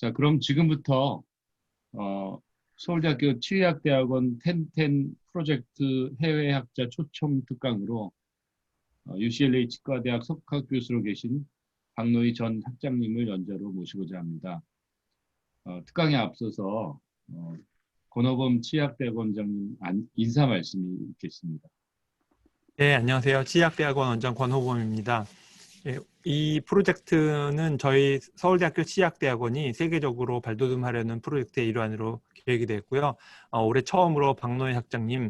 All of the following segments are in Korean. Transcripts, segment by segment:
자, 그럼 지금부터 서울대학교 치의학대학원 텐텐 프로젝트 해외학자 초청 특강으로 UCLA 치과대학 석학교수로 계신 박노희 전 학장님을 연자로 모시고자 합니다. 특강에 앞서서 권호범 치의학대학원장님 인사 말씀이 있겠습니다. 네, 안녕하세요. 치의학대학원 원장 권호범입니다. 이 프로젝트는 저희 서울대학교 치의학대학원이 세계적으로 발돋움하려는 프로젝트의 일환으로 계획이 되었고요. 올해 처음으로 박노희 학장님,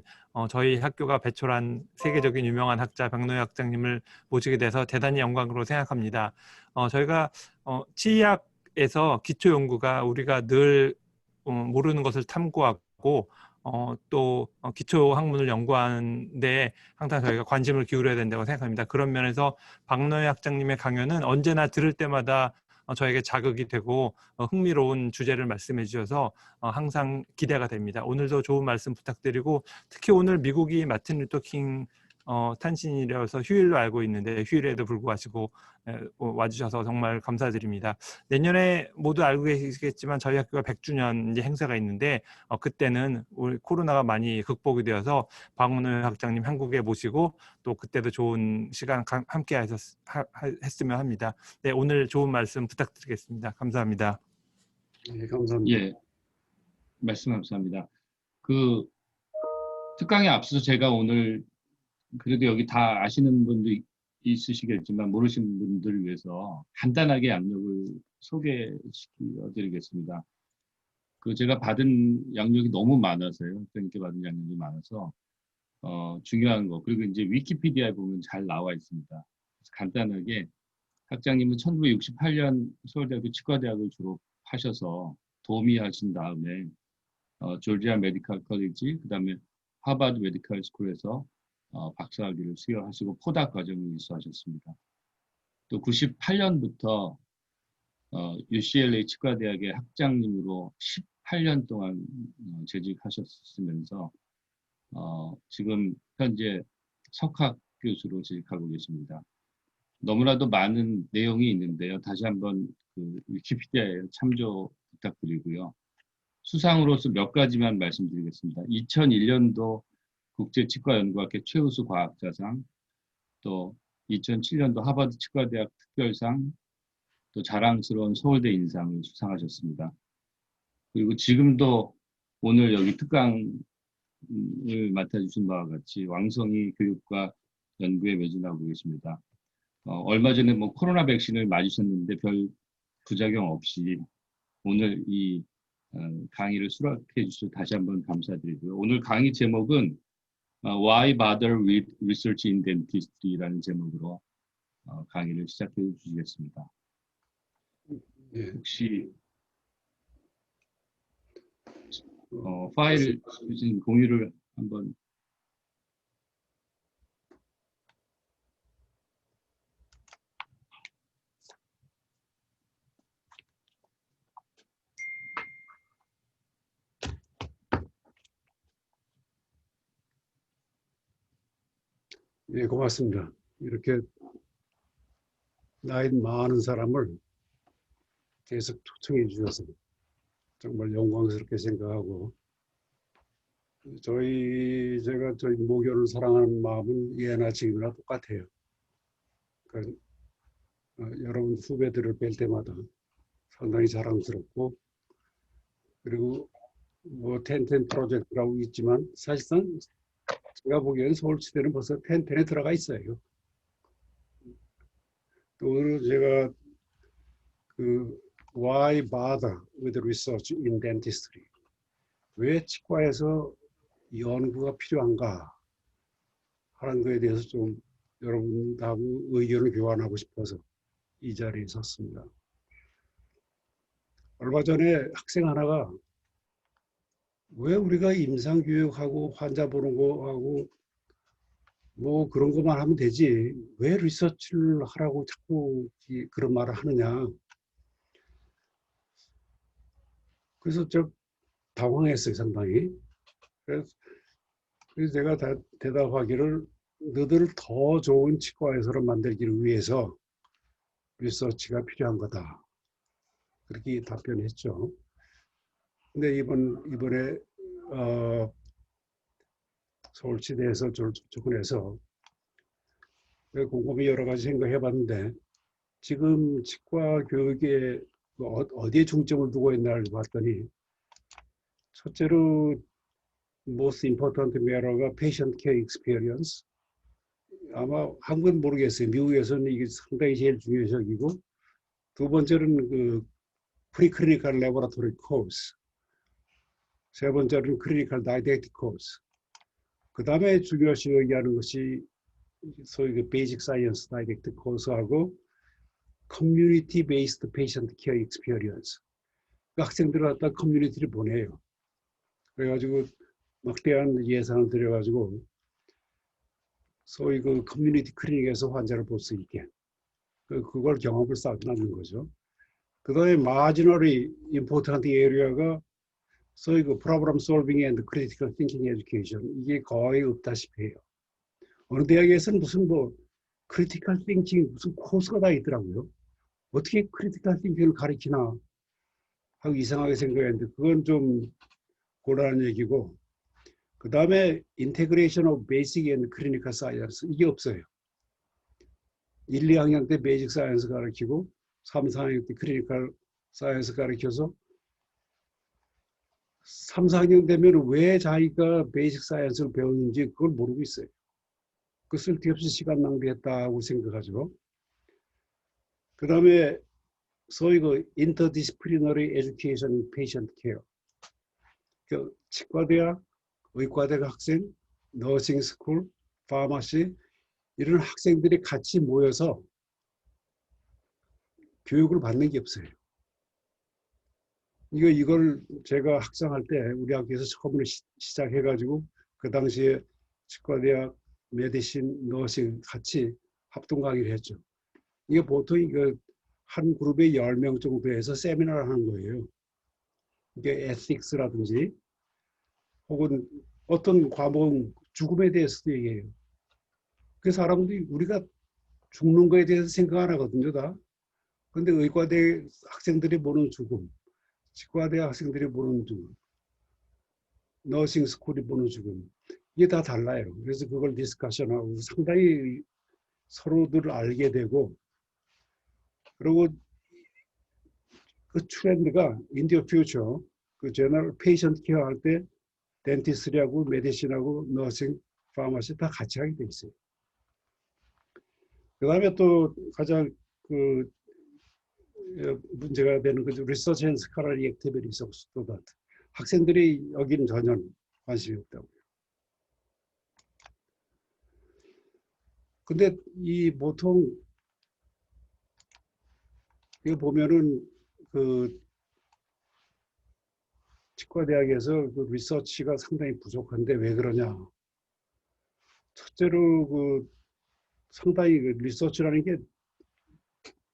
저희 학교가 배출한 세계적인 유명한 학자 박노희 학장님을 모시게 돼서 대단히 영광으로 생각합니다. 저희가 치의학에서 기초 연구가 우리가 늘 모르는 것을 탐구하고 또 기초 학문을 연구하는데 항상 저희가 관심을 기울여야 된다고 생각합니다. 그런 면에서 박노희 학장님의 강연은 언제나 들을 때마다 저에게 자극이 되고 흥미로운 주제를 말씀해 주셔서 항상 기대가 됩니다. 오늘도 좋은 말씀 부탁드리고, 특히 오늘 미국이 마틴 루터 킹 탄신일이라서 휴일로 알고 있는데 휴일에도 불구하고 와주셔서 정말 감사드립니다. 내년에 모두 알고 계시겠지만 저희 학교가 100주년 이제 행사가 있는데 그때는 우리 코로나가 많이 극복이 되어서 박노희 학장님 한국에 모시고 또 그때도 좋은 시간 함께 했으면 합니다. 네, 오늘 좋은 말씀 부탁드리겠습니다. 감사합니다. 네, 감사합니다. 예, 말씀 감사합니다. 그 특강에 앞서서 제가 오늘 그래도 여기 다 아시는 분도 있으시겠지만 모르시는 분들을 위해서 간단하게 양력을 소개시켜드리겠습니다. 제가 받은 양력이 너무 많아서요. 학생님께 받은 양력이 많아서 중요한 거, 그리고 이제 위키피디아에 보면 잘 나와 있습니다. 그래서 간단하게 학장님은 1968년 서울대학교 치과대학을 졸업하셔서 도미하신 다음에 조지아 메디컬 커리지, 그 다음에 하버드 메디컬 스쿨에서 박사학위를 수여하시고 포닥 과정을 이수하셨습니다. 또 98년부터 UCLA 치과대학의 학장님으로 18년 동안 재직하셨으면서 지금 현재 석학 교수로 재직하고 계십니다. 너무나도 많은 내용이 있는데요. 다시 한번 위키피디아에 참조 부탁드리고요. 수상으로서 몇 가지만 말씀드리겠습니다. 2001년도 국제치과연구학회 최우수 과학자상, 또 2007년도 하버드 치과대학 특별상, 또 자랑스러운 서울대 인상을 수상하셨습니다. 그리고 지금도 오늘 여기 특강을 맡아주신 바와 같이 왕성히 교육과 연구에 매진하고 계십니다. 얼마 전에 코로나 백신을 맞으셨는데 별 부작용 없이 오늘 이 강의를 수락해 주셔서 다시 한번 감사드리고요. 오늘 강의 제목은 Why Bother with Research in Dentistry라는 제목으로 강의를 시작해 주시겠습니다. 네. 혹시 파일 공유를 한번. 네, 고맙습니다. 이렇게 나이 많은 사람을 계속 초청해 주셔서 정말 영광스럽게 생각하고, 제가 저희 모교를 사랑하는 마음은 예나 지금이나 똑같아요. 그러니까 여러분 후배들을 뵐 때마다 상당히 자랑스럽고, 그리고 텐텐 프로젝트라고 있지만 사실상 제가 보기에는 서울치대는 벌써 텐텐에 들어가 있어요. 또 오늘 제가 Why bother with research in dentistry? 왜 치과에서 연구가 필요한가 하는 것에 대해서 좀 여러분하고 의견을 교환하고 싶어서 이 자리에 섰습니다. 얼마 전에 학생 하나가 왜 우리가 임상교육하고 환자 보는 거하고 그런 것만 하면 되지 왜 리서치를 하라고 자꾸 그런 말을 하느냐. 그래서 좀 당황했어요, 상당히. 그래서 제가 대답하기를 너희들을 더 좋은 치과의사로 만들기를 위해서 리서치가 필요한 거다. 그렇게 답변했죠. 근데 이번에 서울시대에서 접근해서 곰곰이 여러 가지 생각해봤는데 지금 치과 교육에 어디에 중점을 두고 있나를 봤더니 첫째로 most important matter가 patient care experience. 아마 한국은 모르겠어요. 미국에서는 이게 상당히 제일 중요시이고 두 번째는 그 프리클리니컬 레보라토리 코스. 세 번째는 클리니컬 다이렉트 코스. 그 다음에 중요시 여기하는 것이 소위 그 베이직 사이언스 다이렉트 코스하고 커뮤니티 베이스드 페이션트 케어 익스피리언스. 그 학생들을 갖다 커뮤니티를 보내요. 그래가지고 막대한 예산을 들여가지고 소위 그 커뮤니티 클리닉에서 환자를 볼 수 있게 그걸 경험을 쌓는 거죠. 그 다음에 마지널이 임포턴트 에리어가 소위 그 프로그램 솔빙 앤드 크리티컬 띵킹 에듀케이션 이게 거의 없다시피 해요. 어느 대학에서는 무슨 뭐 크리티컬 띵킹 무슨 코스가 다 있더라고요. 어떻게 크리티컬 띵킹을 가르치나 하고 이상하게 생각했는데 그건 좀 곤란한 얘기고 그 다음에 인테그레이션 오브 베이직 앤 클리니컬 사이언스 이게 없어요. 1, 2학년 때 베이직 사이언스 가르치고 3, 4학년 때 클리니컬 사이언스 가르쳐서 3, 4학년 되면 왜 자기가 베이직 사이언스를 배우는지 그걸 모르고 있어요. 그 쓸데없이 시간 낭비했다고 생각하죠. 그 다음에 소위 그 인터디스플리너리 에듀케이션 페이션트 케어. 그 치과대학, 의과대학 학생, 너싱 스쿨, 파마시 이런 학생들이 같이 모여서 교육을 받는 게 없어요. 이걸 제가 학생할 때 우리 학교에서 처음으로 시작해가지고 그 당시에 치과대학, 메디신, 너싱 같이 합동 강의를 했죠. 이게 보통 이거 한 그룹에 10명 정도에서 세미나를 하는 거예요. 이게 에틱스라든지 혹은 어떤 과목은 죽음에 대해서도 얘기해요. 그 사람들이 우리가 죽는 거에 대해서 생각 안 하거든요, 다. 근데 의과대 학생들이 보는 죽음, 치과대 학생들이 보는 죽음, 너싱 스쿨이 보는 죽음, 이게 다 달라요. 그래서 그걸 디스커션하고 상당히 서로들 알게 되고, 그리고 그 트렌드가 인디어 퓨처, 그 제너럴 페이션트 케어 할 때 덴티스트하고 메디신하고 너싱, 파마시 다 같이 하게 돼 있어요. 그 다음에 또 가장 그 문제가 되는 거죠. 리서치 앤 스칼라리 액티비티스 오브 스튜던트. 학생들이 여기는 전혀 관심이 없다고요. 근데 이 보통 이거 보면은 그 치과대학에서 그 리서치가 상당히 부족한데 왜 그러냐? 첫째로 그 상당히 그 리서치라는 게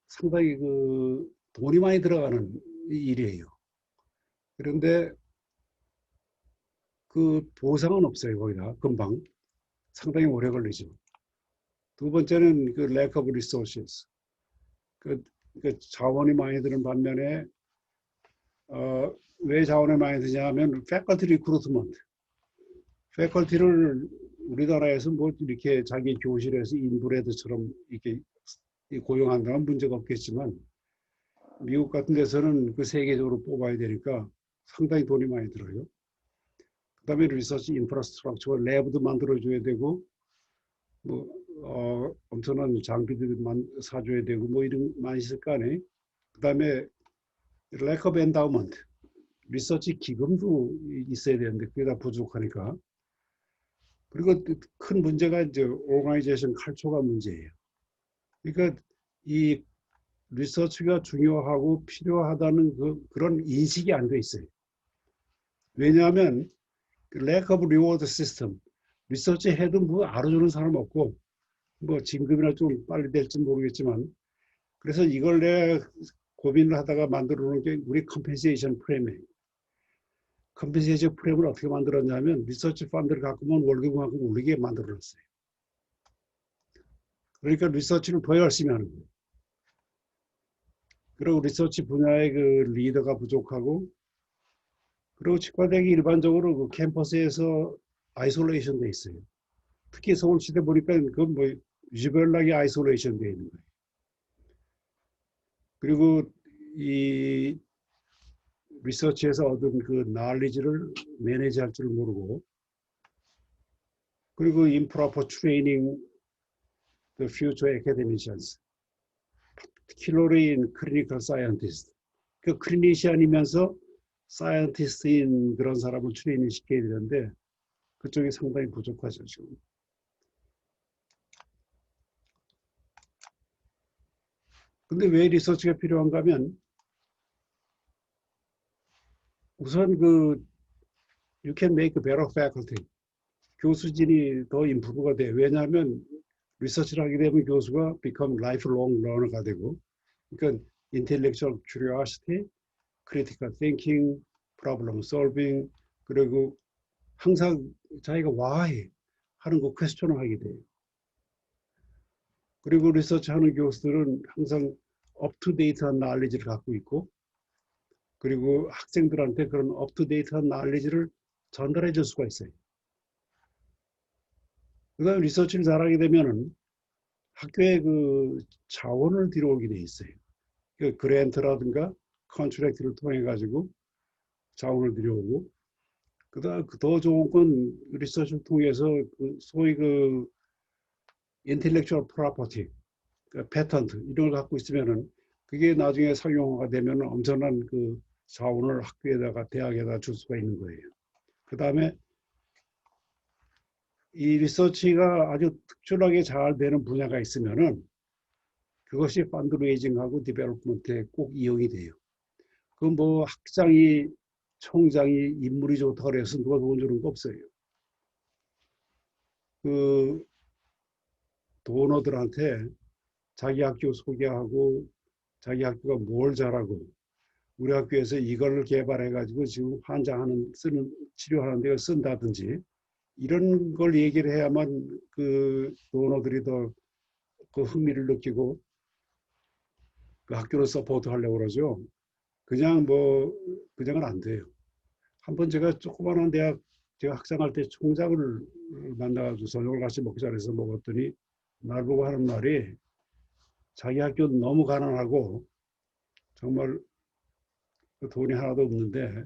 상당히 그 돈이 많이 들어가는 일이에요. 그런데 그 보상은 없어요, 거기다 금방 상당히 오래 걸리죠. 두 번째는 그 lack of resources. 그 자원이 많이 드는 반면에 왜 자원이 많이 드냐 하면 faculty recruitment. 패컬티를 우리나라에서 뭐 이렇게 자기 교실에서 인브레드처럼 이렇게 고용한다면 문제가 없겠지만 미국 같은 데서는 그 세계적으로 뽑아야 되니까 상당히 돈이 많이 들어요. 그 다음에 리서치 인프라스트럭처, 랩도 만들어줘야 되고 뭐 엄청난 장비들 사줘야 되고 뭐 이런 많이 있을 거 아니에요. 그 다음에 lack of endowment, 리서치 기금도 있어야 되는데 그게 다 부족하니까. 그리고 큰 문제가 이제 오르가니제이션 칼초가 문제예요. 그러니까 이 리서치가 중요하고 필요하다는 그런 인식이 안 돼 있어요. 왜냐하면 lack of reward system, 리서치 해도 뭐 알아주는 사람 없고 뭐 진급이나 좀 빨리 될지 모르겠지만 그래서 이걸 내가 고민을 하다가 만들어 놓은 게 우리 컴펜세이션 프레임이에요. 컴펜세이션 프레임을 어떻게 만들었냐면 리서치 펀드를 갖고만 월급만큼 올리게 만들어 놨어요. 그러니까 리서치를 더 열심히 하는 거예요. 그리고 리서치 분야의 그 리더가 부족하고, 그리고 치과대학이 일반적으로 그 캠퍼스에서 아이솔레이션 돼 있어요. 특히 서울시대 보니까 그건 뭐 유별나게 아이솔레이션 돼 있는 거예요. 그리고 이 리서치에서 얻은 그 knowledge를 매니지할 줄 모르고, 그리고 improper training the future academicians, particularly in clinical scientists. 그 클리니시안이면서 사이언티스트인 그런 사람을 트레이닝 시켜야 되는데 그쪽이 상당히 부족하죠, 지금. 근데 왜 리서치가 필요한가 하면, 우선 그 you can make a better faculty. 교수진이 더 임프루브가 돼. 왜냐하면 리서치를 하게 되면 교수가 become lifelong learner가 되고, 그러니까 intellectual curiosity, critical thinking, problem solving, 그리고 항상 자기가 why 하는 거 퀘스천을 하게 돼요. 그리고 리서치 하는 교수들은 항상 up-to-date한 knowledge를 갖고 있고, 그리고 학생들한테 그런 up-to-date한 knowledge를 전달해 줄 수가 있어요. 그 다음에 리서치를 잘하게 되면은 학교에 그 자원을 들여오게 돼 있어요. 그 그랜트라든가 컨트랙트를 통해 가지고 자원을 들여오고, 그다음 더 좋은 건 리서치를 통해서 그 소위 그 인텔렉츄얼 프로퍼티, 그 패턴트 이런 걸 갖고 있으면은 그게 나중에 상용화가 되면 엄청난 그 자원을 학교에다가 대학에다 줄 수가 있는 거예요. 그 다음에 이 리서치가 아주 특출나게 잘 되는 분야가 있으면은 그것이 펀드레이징하고 디벨롭먼트에 꼭 이용이 돼요. 그 뭐 학장이 총장이 인물이 좋다고 해서 누가 돈 주는 거 없어요. 그 도너들한테 자기 학교 소개하고 자기 학교가 뭘 잘하고 우리 학교에서 이걸 개발해 가지고 지금 환자하는 쓰는 치료하는 데가 쓴다든지 이런 걸 얘기를 해야만 그 도너들이 더 그 흥미를 느끼고 그 학교를 서포트 하려고 그러죠. 그냥 뭐 그냥은 안 돼요. 한번 제가 조그마한 대학 제가 학생할 때 총장을 만나가지고 저녁을 같이 먹기 잘해서 먹었더니 날 보고 하는 말이 자기 학교는 너무 가난하고 정말 돈이 하나도 없는데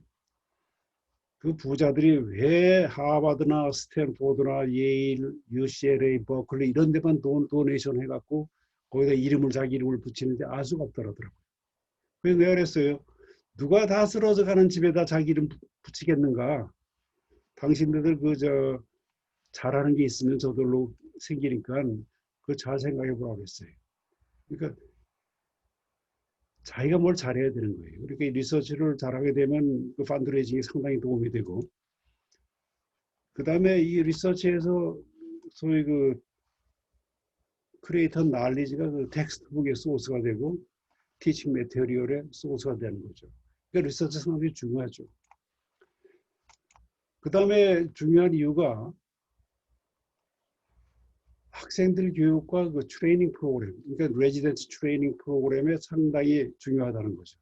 그 부자들이 왜 하버드나 스탠포드나 예일, UCLA, 버클리 이런 데만 도네이션 해갖고 거기다 이름을 자기 이름을 붙이는데 알 수가 없더라고요. 그래서 내가 그랬어요. 누가 다 쓰러져 가는 집에다 자기 이름 붙이겠는가? 당신들 그 잘하는 게 있으면 저절로 생기니까 그거 잘 생각해 보라고 했어요. 그러니까 자기가 뭘 잘해야 되는 거예요. 그러니까 리서치를 잘하게 되면 그 펀드레이징이 상당히 도움이 되고, 그 다음에 이 리서치에서 소위 그 크리에이터 날리지가 그 텍스트북의 소스가 되고 티칭 매테리얼의 소스가 되는 거죠. 그러니까 리서치 상당히 중요하죠. 그 다음에 중요한 이유가 학생들 교육과 그 트레이닝 프로그램, 그러니까 레지던트 트레이닝 프로그램에 상당히 중요하다는 거죠.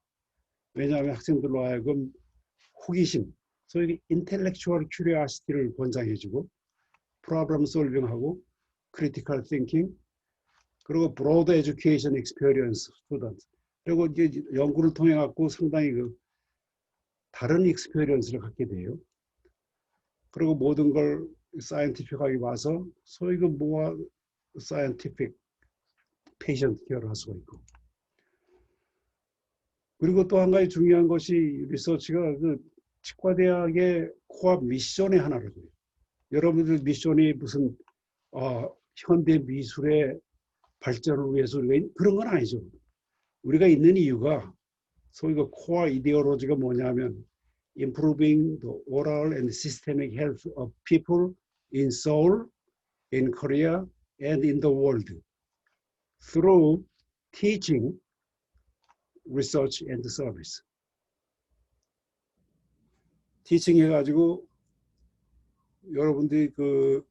왜냐하면 학생들로 하여금 호기심, 소위 인텔렉츄얼 큐리오시티를 권장해주고 프로블럼 솔빙하고 크리티컬 띵킹, 그리고 브로드 에듀케이션 익스페리언스 스튜던트, 그리고 이제 연구를 통해 갖고 상당히 그 다른 익스페리언스를 갖게 돼요. 그리고 모든 걸 사이언티픽하게 봐서 소위 그 모아 사이언티픽 페이션트 케어를 할 수가 있고, 그리고 또 한 가지 중요한 것이 리서치가 그 치과대학의 코어 미션의 하나라고요. 여러분들 미션이 무슨 현대 미술의 발전을 위해서 그런 건 아니죠. 우리가 있는 이유가 소위 그 코어 이데올로지가 뭐냐면 improving the oral and systemic health of people in Seoul, in Korea, and in the world through teaching, research, and service. 티칭 해가지고 여러분들이 그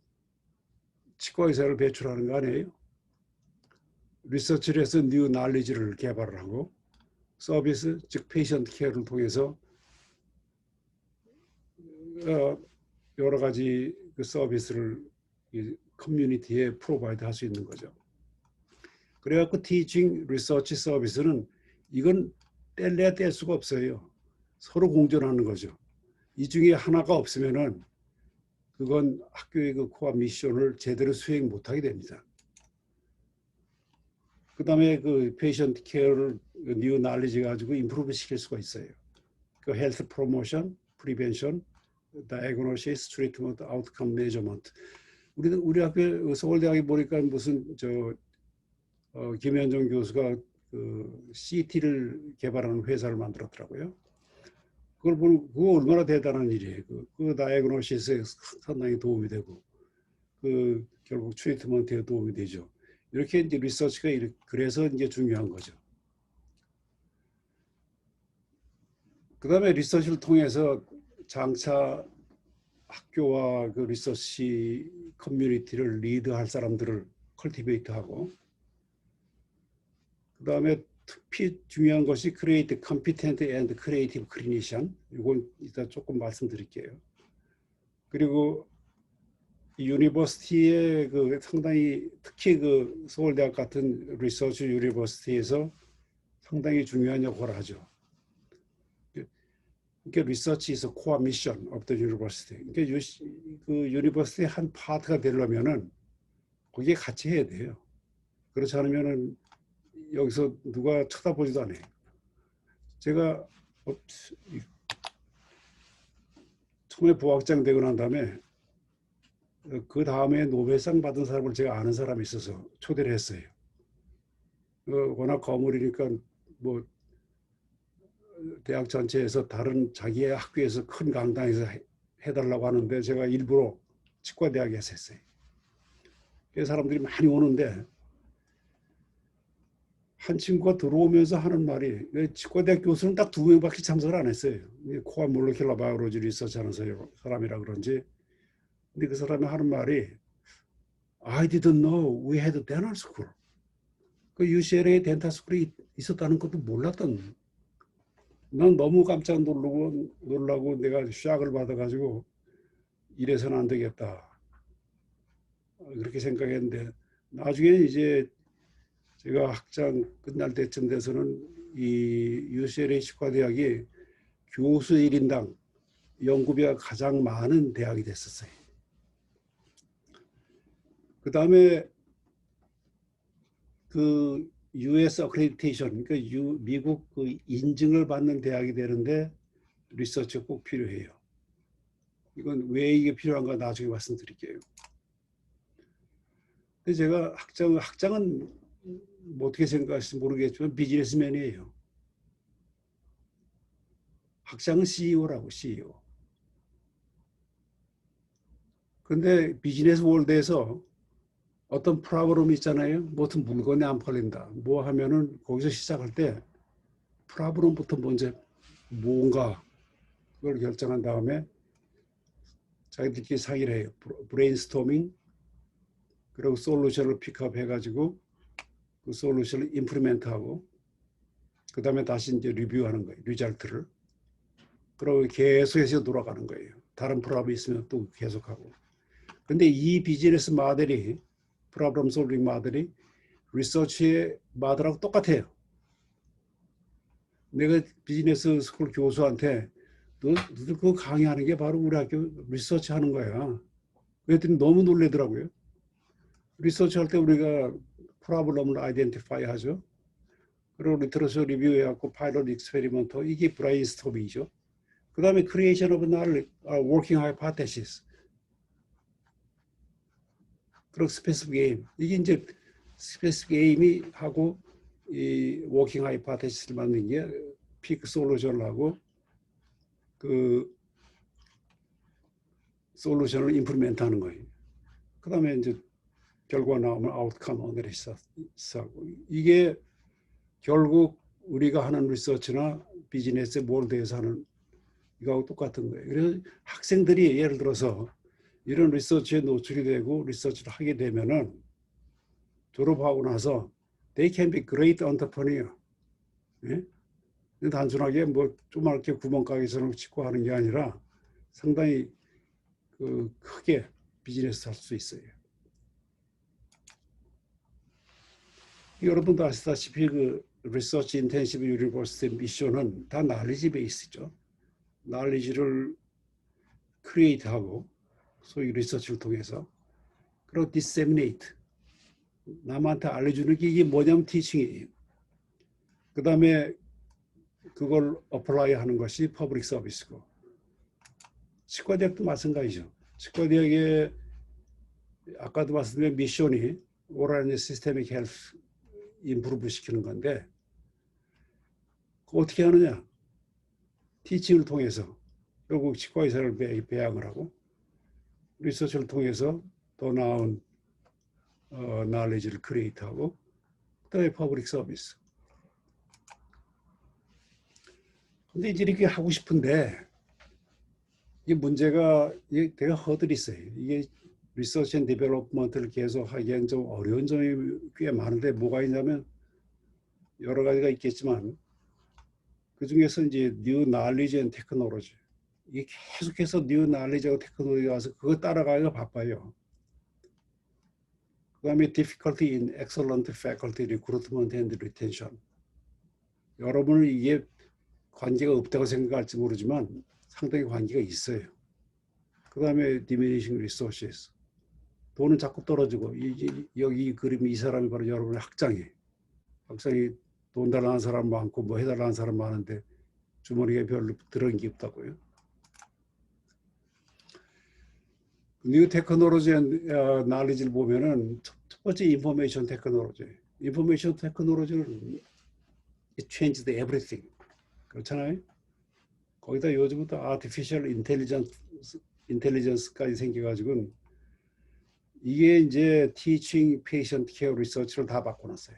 치과의사를 배출하는 거 아니에요? 리서치를 해서 뉴 날리지를 개발을 하고 서비스, 즉 페이션트 케어를 통해서 여러 가지 그 서비스를 이 커뮤니티에 프로바이드 할 수 있는 거죠. 그래갖고 티칭 리서치 서비스는 이건 뗄래야 뗄 수가 없어요. 서로 공존하는 거죠. 이 중에 하나가 없으면은 그건 학교의 그 코어 미션을 제대로 수행 못하게 됩니다. 그 다음에 그 페이션트 케어를 뉴 날리지 가지고 임프루브 시킬 수가 있어요. 그 헬스 프로모션, 프리벤션, 다이그노시스, 트리트먼트, 아웃컴 매저먼트. 우리 학교 서울대학에 보니까 무슨 김현정 교수가 그 CT를 개발하는 회사를 만들었더라고요. 그걸 보면 그거 얼마나 대단한 일이에요. 그 다이그노시스에 상당히 도움이 되고 그 결국 트리트먼트에 도움이 되죠. 이렇게 이제 리서치가 그래서 이제 중요한 거죠. 그 다음에 리서치를 통해서 장차 학교와 그 리서치 커뮤니티를 리드할 사람들을 컬티베이트하고 그 다음에 특히 중요한 것이 create competent and creative clinician. 이건 이따 조금 말씀드릴게요. 그리고 유니버시티의 그 상당히 특히 그 서울대학 같은 리서치 유니버시티에서 상당히 중요한 역할을 하죠. 그러니까 리서치 is a core mission of the university. 그러니까 그 유니버시티의 한 파트가 되려면은 거기에 같이 해야 돼요. 그렇지 않으면은 여기서 누가 쳐다보지도 않아요. 제가 처음에 부학장 되고 난 다음에 그 다음에 노벨상 받은 사람을 제가 아는 사람이 있어서 초대를 했어요. 워낙 거물이니까 뭐 대학 전체에서 다른 자기의 학교에서 큰 강당에서 해달라고 하는데 제가 일부러 치과대학에서 했어요. 그 사람들이 많이 오는데 한 친구가 들어오면서 하는 말이 치과대학 교수는 딱 2명밖에 참석을 안 했어요. 코어 몰레큘러 바이올로지 리서치 하는 사람이라 그런지. 근데 그 사람이 하는 말이 I didn't know we had a dental school. 그 UCLA에 덴탈 스쿨이 있었다는 것도 몰랐던. 난 너무 깜짝 놀라고 내가 샥을 받아가지고 이래서는 안 되겠다. 그렇게 생각했는데 나중에 이제 제가 학장 끝날 때쯤 돼서는 이 UCLA 치과대학이 교수 1인당 연구비가 가장 많은 대학이 됐었어요. 그 다음에 그 US accreditation, 그러니까 미국 그 인증을 받는 대학이 되는데 리서치가 꼭 필요해요. 이건 왜 이게 필요한가 나중에 말씀드릴게요. 근데 제가 학장은 뭐 어떻게 생각하실지 모르겠지만 비즈니스맨이에요. 학장은 CEO라고, CEO. 근데 비즈니스 월드에서 어떤 프로그램이 있잖아요. 무슨 물건이 안 팔린다. 뭐 하면은 거기서 시작할 때 프로그램부터 먼저 뭔가 그걸 결정한 다음에 자기들끼리 상의를 해요. 브레인스토밍, 그리고 솔루션을 픽업 해가지고 그 솔루션을 임플리멘트하고 그 다음에 다시 이제 리뷰하는 거예요. 리절트를. 그리고 계속해서 돌아가는 거예요. 다른 프로그램이 있으면 또 계속하고. 근데 이 비즈니스 모델이 프로블럼 솔빙 모델이 리서치의 모델하고 똑같아요. 내가 비즈니스 스쿨 교수한테 너들 그거 강의하는 게 바로 우리 학교 리서치 하는 거야. 그랬더니 너무 놀래더라고요. 리서치 할 때 우리가 프로블럼을 아이덴티파이 하죠. 그리고 리터러처 리뷰해갖고 파일럿 익스페리먼터, 이게 브레인스토밍이죠. 그 다음에 크리에이션 오브 워킹 하이포테시스. 그리고 스페시픽 에임. 이게 이제 스페시픽 에임이 하고 이 워킹 하이포테시스를 만든 게 피크 솔루션을 하고 그 솔루션을 임플리멘트 하는 거예요. 그 다음에 이제 결과 나오면 아웃컴 어널리시스하고 이게 결국 우리가 하는 리서치나 비즈니스 월드에서 하는 이거하고 똑같은 거예요. 그래서 학생들이 예를 들어서 이런 리서치에 노출이 되고 리서치를 하게 되면은 졸업하고 나서 they can be great entrepreneur. 예? 단순하게 뭐 조그맣게 구멍가게처럼 치과하는 게 아니라 상당히 크게 비즈니스 할 수 있어요. 여러분도 아시다시피 리서치 인텐시브 유니버시티 미션은 다 날리지 베이스죠. 날리지를 크리에이트하고 소위 리서치를 통해서 그리고 디세미네이트 남한테 알려주는 게 이게 뭐냐면 티칭이에요. 그 다음에 그걸 어플라이 하는 것이 퍼블릭 서비스고 치과대학도 마찬가지죠. 치과대학의 아까도 말씀드린 미션이 오랄 시스테믹 헬스 임프루브 시키는 건데 어떻게 하느냐? 티칭을 통해서 결국 치과 의사를 배양을 하고 리서치를 통해서 더 나은 knowledge를 크리에이트하고 그다음에 퍼블릭 서비스. 근데 이제 이렇게 하고 싶은데 이 문제가 되게 허들이 있어요. 이게 리서치 앤 디벨롭먼트를 계속 하기엔 좀 어려운 점이 꽤 많은데 뭐가 있냐면 여러 가지가 있겠지만 그 중에서 이제 뉴 날리지 앤 테크놀로지 이게 계속해서 뉴 날리지하고 테크놀로지가 와서 그거 따라가기가 바빠요. 그 다음에 difficulty in excellent faculty recruitment and retention. 여러분은 이게 관계가 없다고 생각할지 모르지만 상당히 관계가 있어요. 그 다음에 diminishing resources. 돈은 자꾸 떨어지고 여기 이 그림 이 사람이 바로 여러분의 학장이에요. 학장이 돈 달라는 사람 많고 뭐 해달라는 사람 많은데 주머니에 별로 들어간 게 없다고요. 뉴 테크놀로지 날리지를 보면은 첫 번째 인포메이션 테크놀로지. 인포메이션 테크놀로지는 it changed everything. 그렇잖아요. 거기다 요즘부터 아티피셜 인텔리전스까지 생겨가지고 이게 이제 티칭, 페이션트 케어 리서치를 다 바꿔놨어요.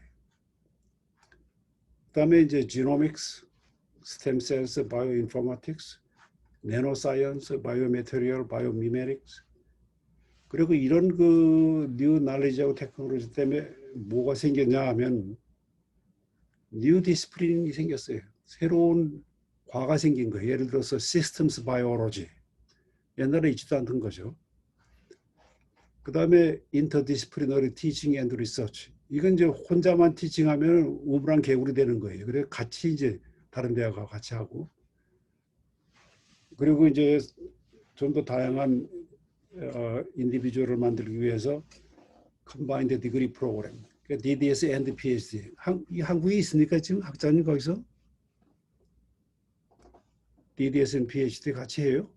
그다음에 이제 지노믹스, 스템셀스, 바이오인포마틱스, 내노사이언스, 바이오메테리얼, 바이오미메틱스. 그리고 이런 뉴 날리지하고 테크놀로지 때문에 뭐가 생겼냐 하면 뉴 디스플린이 생겼어요. 새로운 과가 생긴 거예요. 예를 들어서 시스템스 바이오로지. 옛날에 있지도 않던 거죠. 그 다음에 인터디스플리너리 티칭 앤드 리서치. 이건 이제 혼자만 티칭하면 우물안 개구리 되는 거예요. 그래서 같이 이제 다른 대학과 같이 하고. 그리고 이제 좀 더 다양한 인디비주얼을 만들기 위해서 컴바인드 디그리 프로그램. 그러니까 DDS 앤드 PhD. 한국에 있으니까 지금 학자님 거기서 DDS 앤 PhD 같이 해요.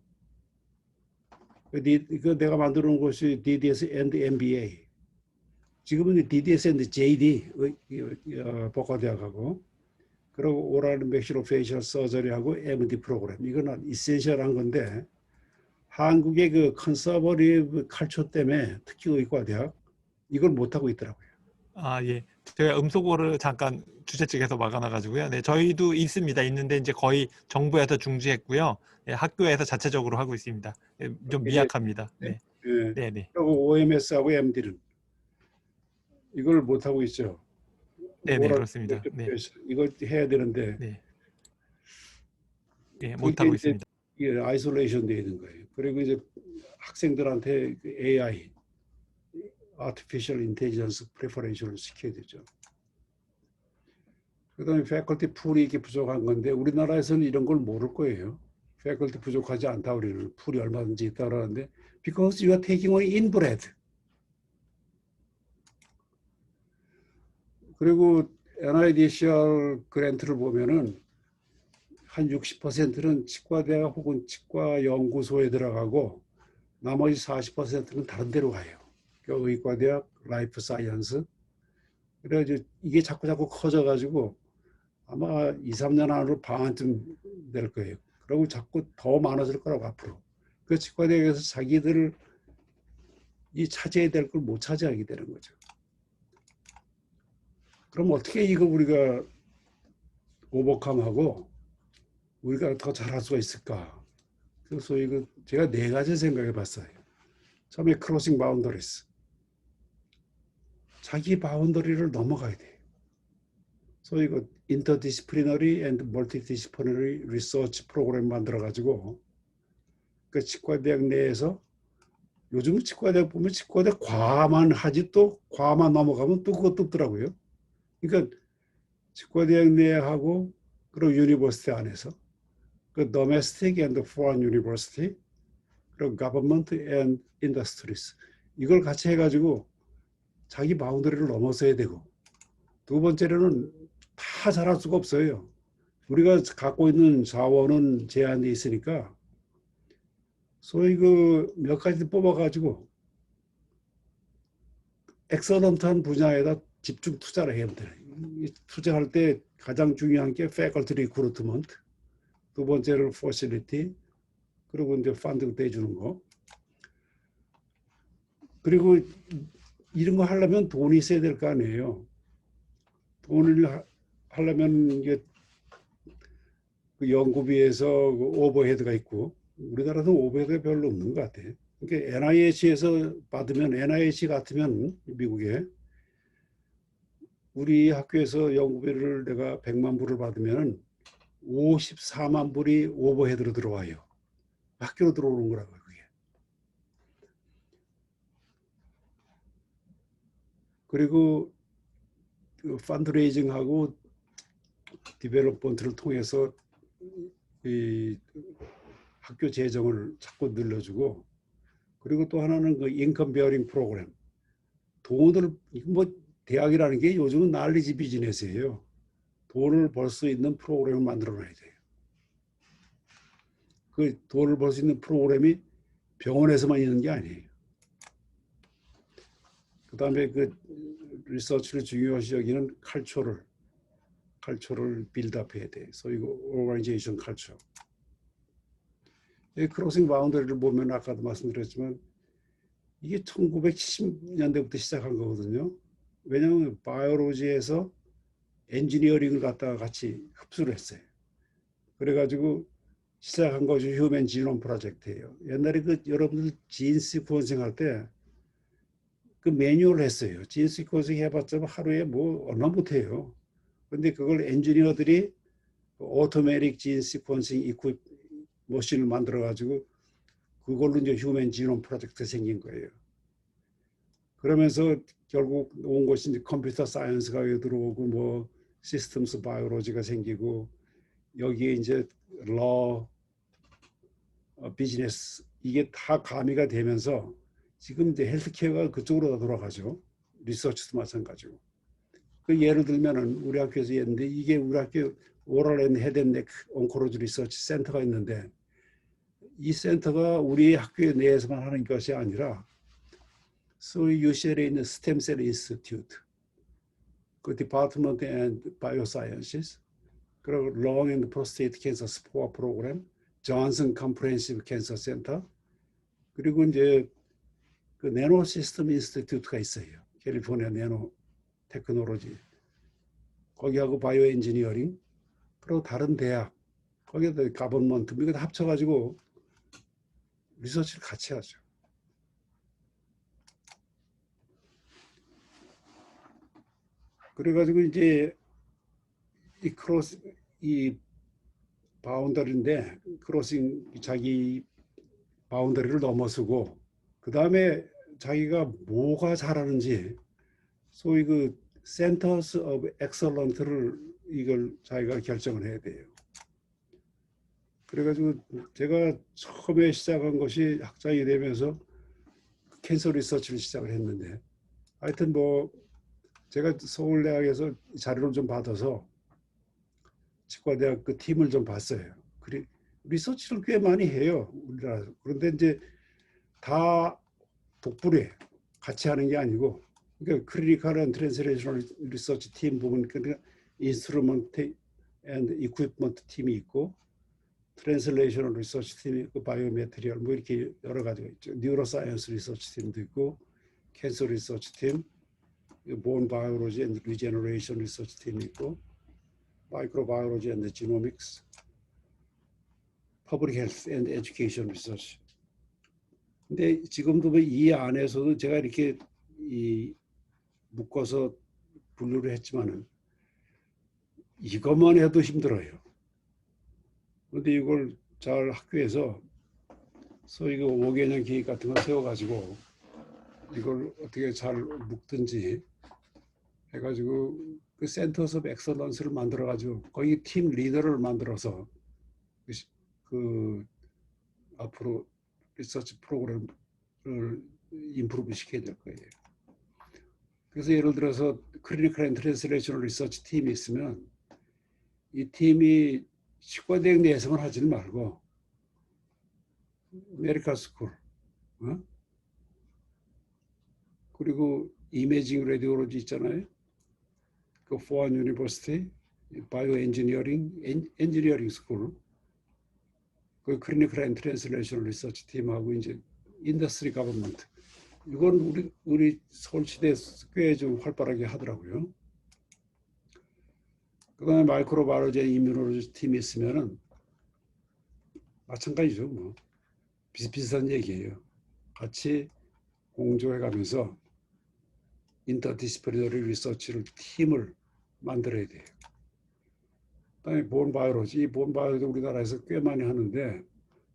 그 내가 만들어 놓은 것이 DDS 앤드 MBA. 지금은 DDS 앤드 JD 복화대학하고 그리고 오랄 맥시로페이셜 서저리하고 MD 프로그램. 이거는 이센셜한 건데 한국의 그 컨서버리브 칼초 때문에 특히 의과대학 이걸 못하고 있더라고요. 아, 예. 제가 음소거를 잠깐 주최 측에서 막아놔가지고요. 네, 저희도 있습니다. 있는데 이제 거의 정부에서 중지했고요. 네, 학교에서 자체적으로 하고 있습니다. 네, 좀 미약합니다. 네, 네. 네, 네. 그리고 OMS하고 MD는 이걸 못하고 있죠. 네, 네, 그렇습니다. 네, 이걸 해야 되는데 네, 네, 못하고 있습니다. 이게 아이솔레이션 되어 있는 거예요. 그리고 이제 학생들한테 AI, Artificial Intelligence 프레퍼레이션을 시켜야 되죠. 그 다음에 패컬티 풀이 이렇게 부족한 건데 우리나라에서는 이런 걸 모를 거예요. 패컬티 부족하지 않다 우리는 풀이 얼마든지 있다 그러는데 because you are taking on inbred. 그리고 NIDCR 그랜트를 보면은 한 60%는 치과대학 혹은 치과연구소에 들어가고 나머지 40%는 다른 데로 가요. 의과대학, 라이프 사이언스. 그래가지고 이게 자꾸 커져가지고 아마 2, 3년 안으로 반쯤 될 거예요. 그리고 자꾸 더 많아질 거라고 앞으로. 그 치과대학에서 자기들 이 차지해야 될 걸 못 차지하게 되는 거죠. 그럼 어떻게 이거 우리가 오버컴하고 우리가 더 잘할 수가 있을까? 그래서 이거 제가 4가지 생각해 봤어요. 처음에 크로싱 바운더리스. 자기 바운더리를 넘어가야 돼요. 소위 그 interdisciplinary and multidisciplinary research 프로그램 만들어 가지고 그 치과대학 내에서 요즘 치과대학 보면 치과대학 과만 하지 또 과만 넘어가면 또 그것도 없더라고요. 그러니까 치과대학 내에 하고 그리고 유니버시티 안에서 그 domestic and foreign university 그리고 government and industries 이걸 같이 해가지고 자기 바운더리를 넘어서야 되고 두 번째로는 다 잘할 수가 없어요. 우리가 갖고 있는 자원은 제한이 있으니까 소위 그 몇 가지 뽑아가지고 엑설런트한 분야에다 집중 투자를 해야 돼요. 투자할 때 가장 중요한 게 faculty recruitment, 두 번째는 facility, 그리고 이제 펀딩도 해주는 거. 그리고 이런 거 하려면 돈이 있어야 될 거 아니에요. 돈을 하려면 이게 그 연구비에서 그 오버헤드가 있고 우리나라는 오버헤드가 별로 없는 것 같아요. 그러니까 NIH에서 받으면 NIH 같으면 미국에 우리 학교에서 연구비를 내가 100만 불을 받으면 54만 불이 오버헤드로 들어와요. 학교로 들어오는 거라고요. 그게. 그리고 그 펀드레이징하고 디벨롭먼트를 통해서 이 학교 재정을 자꾸 늘려주고 그리고 또 하나는 그 인컴 베어링 프로그램 돈을 뭐 대학이라는 게 요즘은 난리지 비즈니스예요. 돈을 벌 수 있는 프로그램을 만들어놔야 돼요. 그 돈을 벌 수 있는 프로그램이 병원에서만 있는 게 아니에요. 그 다음에 그 리서치를 중요시 여기는 칼초를 빌드업해야 돼. 소위 그 오르가니제이션 칼초. 이 크로싱 바운더리를 보면 아까도 말씀드렸지만 이게 1970년대부터 시작한 거거든요. 왜냐하면 바이오로지에서 엔지니어링을 갖다가 같이 흡수를 했어요. 그래가지고 시작한 것이 휴먼 지놈 프로젝트예요. 옛날에 그 여러분들 진 시퀀싱 할 때 그 매뉴얼 했어요. 진 시퀀싱 해봤자 하루에 뭐 얼마 못해요. 근데 그걸 엔지니어들이 오토매틱 진 시퀀싱 이퀄 머신을 만들어가지고 그걸로 이제 휴먼 지놈 프로젝트 생긴 거예요. 그러면서 결국 온 것이 이제 컴퓨터 사이언스가 들어오고 뭐 시스템스 바이오로지가 생기고 여기에 이제 러 비즈니스 이게 다 가미가 되면서 지금 이제 헬스케어가 그쪽으로 다 돌아가죠. 리서치도 마찬가지고. 그 예를 들면은 우리 학교에서 했는데 이게 우리 학교 오럴 앤 헤드 앤 넥 온콜로지 리서치 센터가 있는데 이 센터가 우리 학교 내에서만 하는 것이 아니라 소위 UCLA에 있는 스템셀 인스티튜트, 그 디파트먼트 앤 바이오사이언시스, 그리고 롱 앤 프로스테이트 캔서 스포어 프로그램, 존슨 컴프레hen시브 캔서 센터, 그리고 이제 그 네노 시스템 인스티튜트가 있어요. 캘리포니아 네노 테크놀로지. 거기하고 바이오 엔지니어링, 그리고 다른 대학, 거기에다 가버먼트 이거 다 합쳐가지고 리서치를 같이 하죠. 그래가지고 이제 이 바운더리인데 크로싱 자기 바운더리를 넘어서고 그 다음에 자기가 뭐가 잘하는지 소위 그 센터스 오브 엑설런트를 이걸 자기가 결정을 해야 돼요. 그래가지고 제가 처음에 시작한 것이 학장이 되면서 캔서 리서치를 시작을 했는데 하여튼 뭐 제가 서울대학에서 자료를 좀 받아서 치과대학 그 팀을 좀 봤어요. 그래 리서치를 꽤 많이 해요. 우리나라. 그런데 이제 다 독불이에요. 같이 하는 게 아니고 그러니까 크리니컬 앤 트랜스레이셔널 리서치 팀 보면 그러니까 인스트루먼트 앤 이퀴프먼트 팀이 있고 트랜슬레이셔널 리서치 팀이 있고 바이오 매트리얼 뭐 이렇게 여러 가지가 있죠. 뉴로사이언스 리서치 팀도 있고 캔서 리서치 팀, 본 바이오로지 앤 리제너레이션 리서치 팀이 있고 마이크로바이오로지 앤 지노믹스, 퍼블릭 헬스 앤 에듀케이션 리서치. 근데 지금도 뭐 이 안에서도 제가 이렇게 이 묶어서 분류를 했지만은 이것만 해도 힘들어요. 그런데 이걸 잘 학교에서 소위 그 5개년 계획 같은 걸 세워가지고 이걸 어떻게 잘 묶든지 해가지고 그 센터스 오브 엑설런스를 만들어가지고 거기 팀 리더를 만들어서 그 앞으로 리서치 프로그램을 임프루브 시켜야 될 거예요. 그래서 예를 들어서 클리니컬 앤 트랜슬레이셔널 리서치 팀이 있으면 이 팀이 치과대학 내에서만 하지는 말고 메디컬 스쿨, 그리고 이미징 레디올로지 있잖아요. 그 포완 유니버시티 바이오 엔지니어링 스쿨, 그 클리니컬 앤 트랜슬레이셔널 리서치 팀하고 이제 인더스트리 가버먼트, 이건 우리 서울시대 꽤 좀 활발하게 하더라고요. 그다음에 마이크로바이올로지 이뮤놀로지 팀이 있으면은 마찬가지죠. 뭐 비슷비슷한 얘기예요. 같이 공조해가면서 인터디시플리너리 리서치를 팀을 만들어야 돼요. 그다음에 본바이올로지, 이 본바이올로지 우리나라에서 꽤 많이 하는데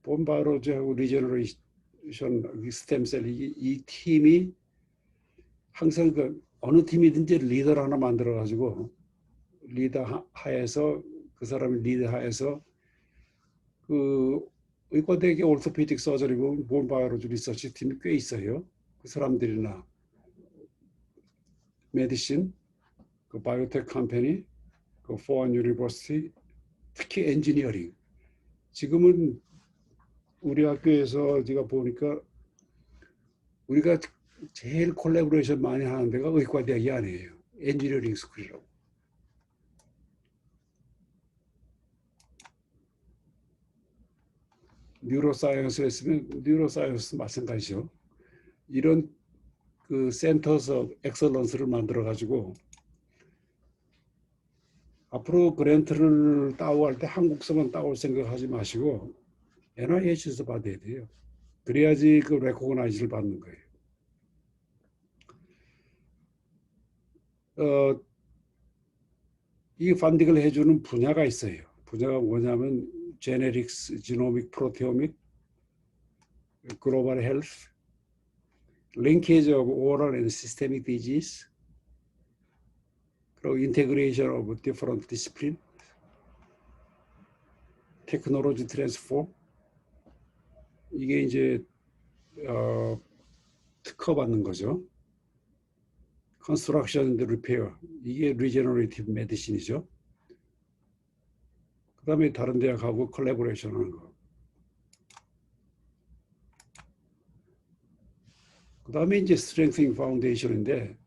본바이올로지하고 리제너레이션 스템셀 이 팀이 항상 그 어느 팀이든지 리더를 하나 만들어 가지고 리더 하에서 그 사람이 리더 하에서 그 의과대학의 orthopedic surgery 본바이올로지 리서치 팀이 꽤 있어요. 그 사람들이나 메디신, 그 바이오텍 컴퍼니, 그 포완 유니버시티, 특히 엔지니어링. 지금은 우리 학교에서 제가 보니까 우리가 제일 콜라보레이션 많이 하는 데가 의과대학이 아니에요. 엔지니어링 스쿨이라고. 뉴로사이언스 했으면 뉴로사이언스 마찬가지죠. 이런 그 센터스 오브 엑설런스를 만들어 가지고 앞으로 그랜트를 따오할 때 한국서만 따올 생각하지 마시고 NIH에서 받아야 돼요. 그래야지 그 레코그나이즈를 받는 거예요. 이 펀딩을 해주는 분야가 있어요. 분야가 뭐냐면 제네릭스, 지노믹, 프로테오믹, 글로벌 헬스, linkage of oral and systemic disease, 그리고 integration of different discipline, technology transform. 이게 이제 특허 받는 거죠. construction and repair, 이게 regenerative medicine이죠. 그 다음에 다른 대학하고 콜라보레이션 하는 거. 그 다음에 이제 strengthening foundation인데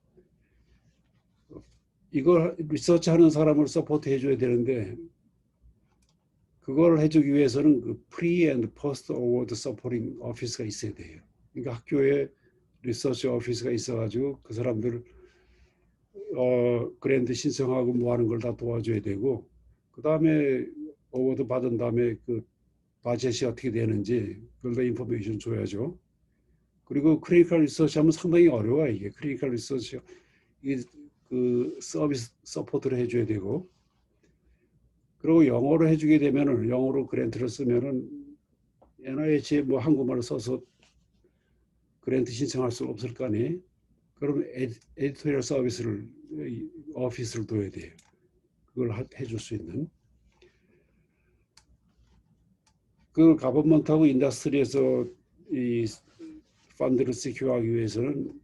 이걸 리서치 하는 사람을 서포트 해줘야 되는데 그걸 해주기 위해서는 그 프리 앤드 포스트 어워드 서포팅 오피스가 있어야 돼요. 그러니까 학교에 리서치 오피스가 있어가지고 그 사람들 그랜트 신청하고 뭐 하는 걸 다 도와줘야 되고 그 다음에 어워드 받은 다음에 그 바젯이 어떻게 되는지 그걸 다 인포메이션 줘야죠. 그리고 클리니컬 리서치 하면 상당히 어려워요. 이게 클리니컬 리서치 이게 그 서비스 서포트를 해줘야 되고 그리고 영어로 해주게 되면은 영어로 그랜트를 쓰면은 NIH에 뭐 한국말을 써서 그랜트 신청할 수 없을 거 아니에요. 그러면 에디토리얼 서비스를 오피스를 둬야 돼요. 그걸 해줄 수 있는. 그 가버먼트하고 인더스트리에서 이 펀드를 세큐어하기 위해서는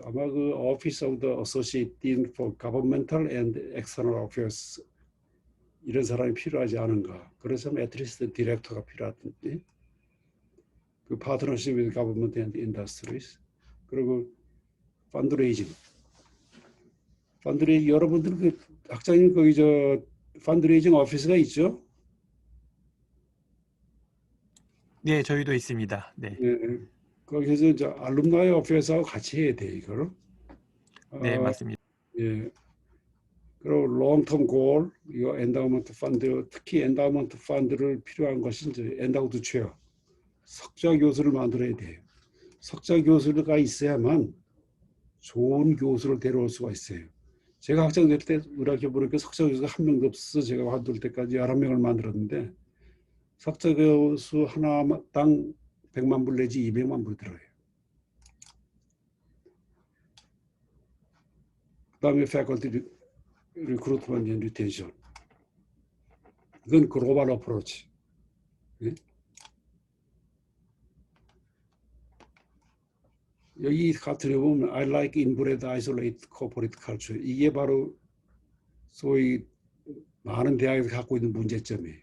아마 그 Office of the Associate Dean for Governmental and External Affairs 이런 사람이 필요하지 않은가. 그래서 애트리스트 디렉터가 필요하던데 그 파트너십 with Government and Industries 그리고 펀드레이징 여러분들 그 학장님 거기 저 펀드레이징 오피스가 있죠? 네, 저희도 있습니다. 네. 네, 거기서 이제 알룸나이 오피스하고 같이 해야 돼 이거를. 네, 맞습니다. 예. 그리고 롱텀 골, 이거 엔다우먼트 펀드, 특히 엔다우먼트 펀드를 필요한 것이 이제 엔다우드 체어, 석좌 교수를 만들어야 돼요. 석좌 교수가 있어야만 좋은 교수를 데려올 수가 있어요. 제가 학생 될 때 의학교보니까 석사 교수가 한 명도 없어서 제가 관둘 때까지 11명을 만들었는데 석사 교수 하나당 100만 불 내지 200만 불 들어요. 그 다음에 faculty recruitment and retention. 이건 글로벌 어프로치. 네? 여기 같은 데 보면 I like inbred isolated corporate culture. 이게 바로 소위 많은 대학에서 갖고 있는 문제점이에요.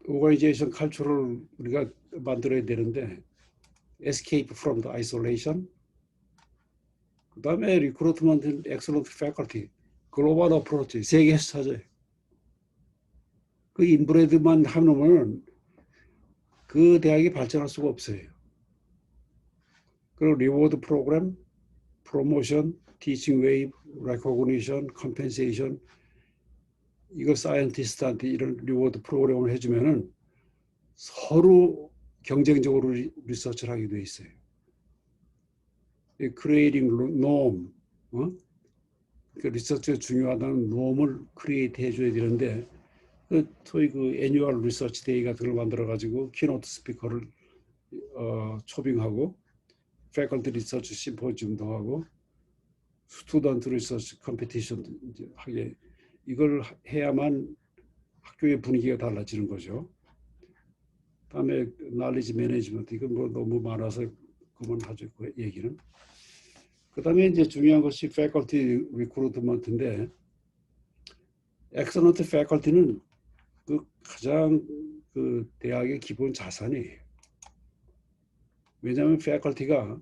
오거니제이션 칼처를 우리가 만들어야 되는데 escape from the isolation, 그 다음에 recruitment and excellent faculty, 글로벌 어프로치, 세계에서 찾아요. 그 인브레드만 하면 그 대학이 발전할 수가 없어요. 그리고 리워드 프로그램, 프로모션, 티칭 웨이브, 레코그니션, 컴펜세이션, 이거 사이언티스트한테 이런 리워드 프로그램을 해주면은 서로 경쟁적으로 리서치를 하게 돼 있어요. 크리에이팅 놈, 그 리서치가 중요하다는 놈을 크리에이트 해줘야 되는데 소위 그 애뉴얼 리서치 데이 같은 걸 만들어 가지고 키노트 스피커를 초빙하고 패컬티 리서치 심포지움도 하고 스튜던트 리서치 컴피티션도 하게, 이걸 해야만 학교의 분위기가 달라지는 거죠. 다음에 knowledge management, 이건 뭐 너무 많아서 그만하죠, 그 얘기는. 그 다음에 이제 중요한 것이 faculty recruitment인데 excellent faculty는 그 가장 그 대학의 기본 자산이에요. 왜냐하면 faculty가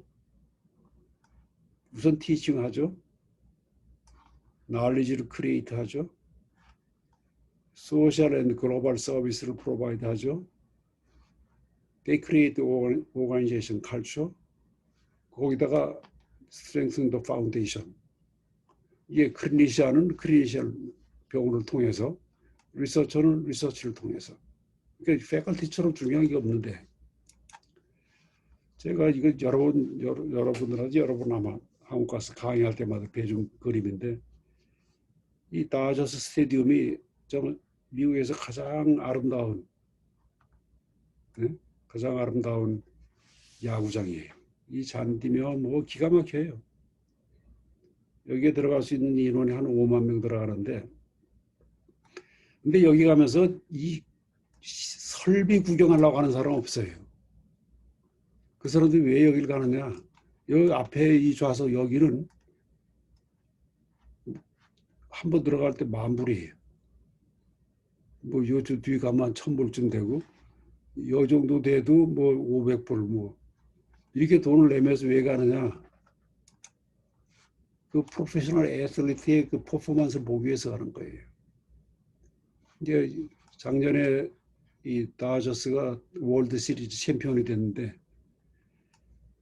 우선 티칭하죠, knowledge를 크리에이트 하죠, 소셜 앤 글로벌 서비스를 프로바이드 하죠, they create organization culture, 거기다가 strengthen the foundation. 이게 클리니션은 클리니션 병원을 통해서, 리서처는 리서치를 통해서. 그러니까 패컬티처럼 중요한 게 없는데, 제가 이거 여러분들한테 여러 번 아마 한국 가서 강의할 때마다 배준 그림인데, 이 다저스 스테디움이 좀 미국에서 가장 아름다운, 네? 가장 아름다운 야구장이에요. 이 잔디면 뭐 기가 막혀요. 여기에 들어갈 수 있는 인원이 한 5만 명 들어가는데, 근데 여기 가면서 이 설비 구경하려고 하는 사람 없어요. 그 사람들이 왜 여기를 가느냐? 여기 앞에 이 좌석 여기는 한번 들어갈 때 10,000불이에요. 뭐 요즘 뒤에 가면 1,000불쯤 되고, 요 정도 돼도 뭐 500불 뭐 이렇게 돈을 내면서 왜 가느냐? 그 프로페셔널 애슬리트의 그 퍼포먼스를 보기 위해서 가는 거예요. 이제 작년에 이 다저스가 월드 시리즈 챔피언이 됐는데,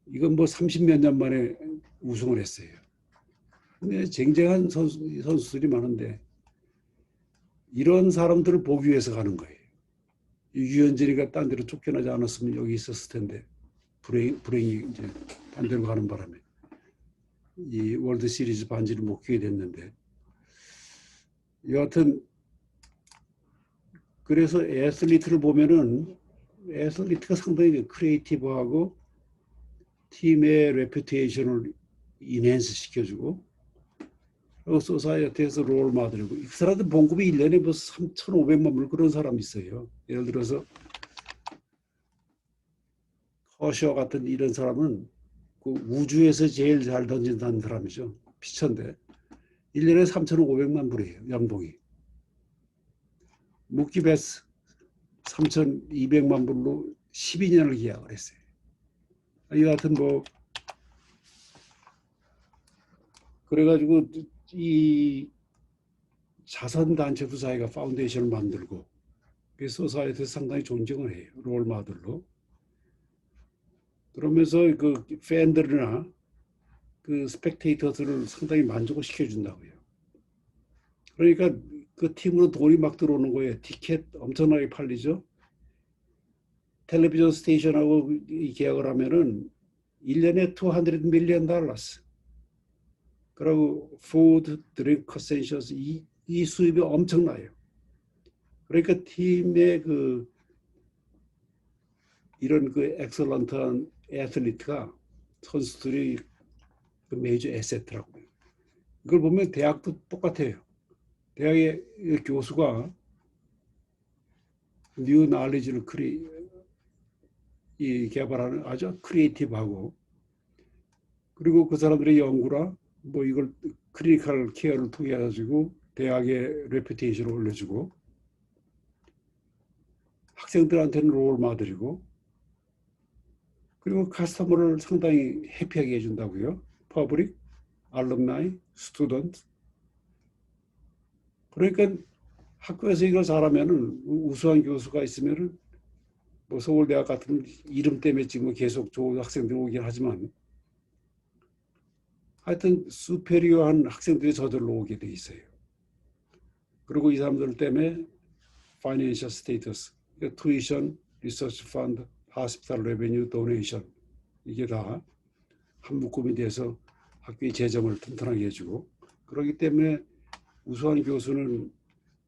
이건 뭐 30몇 년 만에 우승을 했어요. 근데 쟁쟁한 선수들이 많은데 이런 사람들을 보기 위해서 가는 거예요. 유현진이가 딴 데로 쫓겨나지 않았으면 여기 있었을 텐데 불행히 이제 딴 데로 가는 바람에 이 월드 시리즈 반지를 못 끼게 됐는데, 여하튼 그래서 애슬리트를 보면은 애슬리트가 상당히 크리에이티브하고 팀의 레퓨테이션을 인핸스 시켜주고, 그리고 소사이어티에서 롤 모델이고, 이 사람들 봉급이 1년에 뭐 3,500만 불 그런 사람이 있어요. 예를 들어서 커쇼 같은 이런 사람은 그 우주에서 제일 잘 던진다는 사람이죠. 피처인데 1년에 3,500만 불이에요, 연봉이. 무키 베스 3,200만 불로 12년을 계약을 했어요. 이 같은 뭐 그래가지고 이 자선단체도 자기가 파운데이션을 만들고, 그 소사이어티에서 상당히 존경을 해요, 롤 모델로. 그러면서 그 팬들이나 그 스펙테이터들을 상당히 만족을 시켜준다고요. 그러니까 그 팀으로 돈이 막 들어오는 거예요. 티켓 엄청나게 팔리죠. 텔레비전 스테이션하고 이 계약을 하면은 1년에 $200 million. 그리고 푸드, 드링크, 컨센셔스 이 수입이 엄청나요. 그러니까 팀의 이런 엑설런트한 애틀리트가 선수들이 메이저 에세트라고요. 이걸 보면 대학도 똑같아요. 대학의 교수가 뉴 날리지를 개발하는 아주 크리에이티브하고, 그리고 그 사람들의 연구라 뭐 이걸 크리니컬 케어를 통해 가지고 대학의 레퓨테이션을 올려주고, 학생들한테는 롤 모델이고, 그리고 카스터머를 상당히 해피하게 해준다고요. 퍼블릭, 알럼나이, 스튜던트. 그러니까 학교에서 이걸 잘하면은 우수한 교수가 있으면은 뭐 서울대학 같은 이름 때문에 지금 계속 좋은 학생들이 오긴 하지만, 하여튼 수페리어한 학생들이 저절로 오게 돼 있어요. 그리고 이 사람들 때문에 파이낸셜 스테이터스, 투이션, 리서치 펀드, 하스피탈 레베뉴 도네이션, 이게 다 한 묶음이 돼서 학교의 재정을 튼튼하게 해주고, 그렇기 때문에 우수한 교수는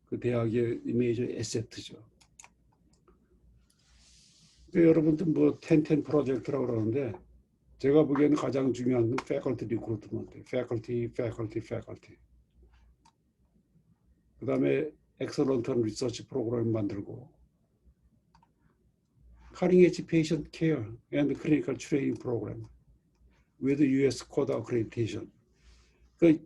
그 대학의 메이저 에세트죠. 그러니까 여러분들 뭐 1010 프로젝트라고 그러는데, 제가 보기에는 가장 중요한 건 패컬티 리크루트먼트, 패컬티. 그 다음에 엑설런트한 리서치 프로그램 만들고, cutting edge patient care and clinical training program with US CODA accreditation. 그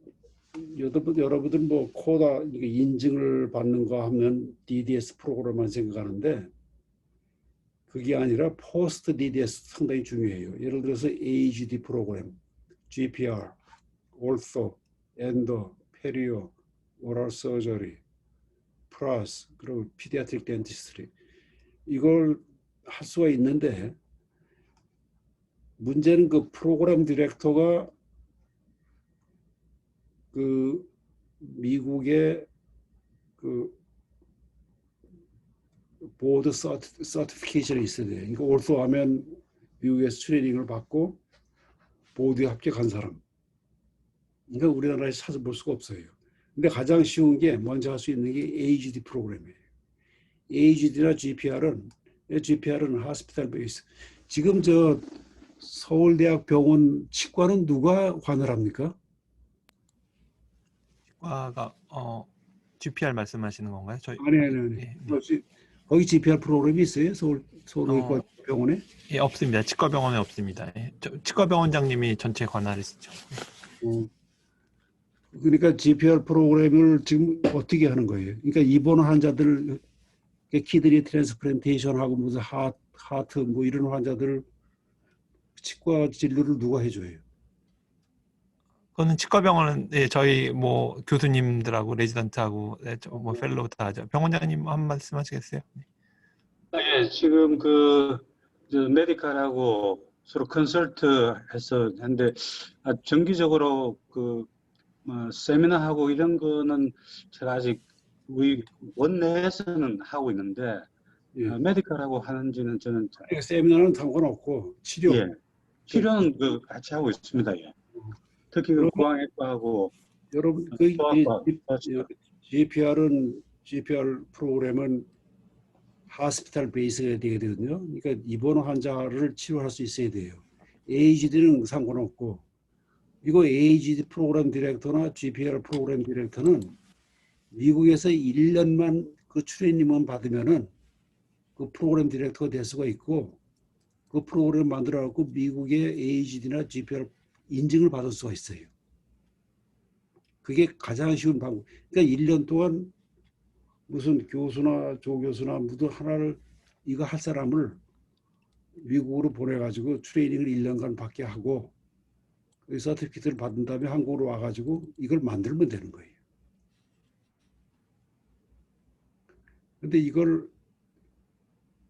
여러분들 뭐 코다 인증을 받는 거 하면 DDS 프로그램만 생각하는데, 그게 아니라 포스트 DDS 상당히 중요해요. 예를 들어서 AGD 프로그램, GPR, 올소, 엔도, 페리오, 오랄 서저리, 플러스, 그리고 피디아트릭 덴티스트리, 이걸 할 수가 있는데, 문제는 그 프로그램 디렉터가 그 미국의 그 보드 서티피케이션이 있어야 돼요. 그러니까 올소 하면 미국에서 트레이닝을 받고 보드에 합격한 사람. 그러니까 우리나라에서 찾아볼 수가 없어요. 근데 가장 쉬운 게 먼저 할 수 있는 게 AGD 프로그램이에요. AGD나 GPR은 하스피탈 베이스. 지금 저 서울대학 병원 치과는 누가 관을 합니까? 치과가 GPR 말씀하시는 건가요? 아니. 예, 거기 GPR 프로그램이 있어요? 서울의과 병원에? 예, 없습니다. 치과병원에 없습니다. 예. 치과병원장님이 전체 관할이시죠. 그러니까 GPR 프로그램을 지금 어떻게 하는 거예요? 그러니까 입원 환자들, 키드니 트랜스플란테이션하고 무슨 하트 뭐 이런 환자들 치과 진료를 누가 해줘요? 그거는 치과병원은 저희 뭐 교수님들하고 레지던트하고 뭐 펠로우 다 하죠. 병원장님 한 말씀 하시겠어요? 예, 지금 메디컬하고 서로 컨설트해서 하는데, 정기적으로 세미나하고 이런 거는 제가 아직 우리 원내에서는 하고 있는데, 예. 메디컬하고 하는지는 저는 그러니까 세미나는 상관없고 치료는 같이 하고 있습니다. 예. 특히 고항외과하고 여러분 GPR 프로그램은 하스피탈 베이스가 되게 되거든요. 그러니까 입원 환자를 치료할 수 있어야 돼요. AGD는 상관없고, 이거 AGD 프로그램 디렉터나 GPR 프로그램 디렉터는 미국에서 1년만 그 트레이닝만 받으면은 그 프로그램 디렉터가 될 수가 있고, 그 프로그램 만들어갖고 미국의 AGD나 GPR 인증을 받을 수가 있어요. 그게 가장 쉬운 방법. 그러니까 1년 동안 무슨 교수나 조교수나 무슨 하나를 이거 할 사람을 미국으로 보내가지고 트레이닝을 1년간 받게 하고, 그 서티피케이트를 받은 다음에 한국으로 와가지고 이걸 만들면 되는 거예요. 근데 이걸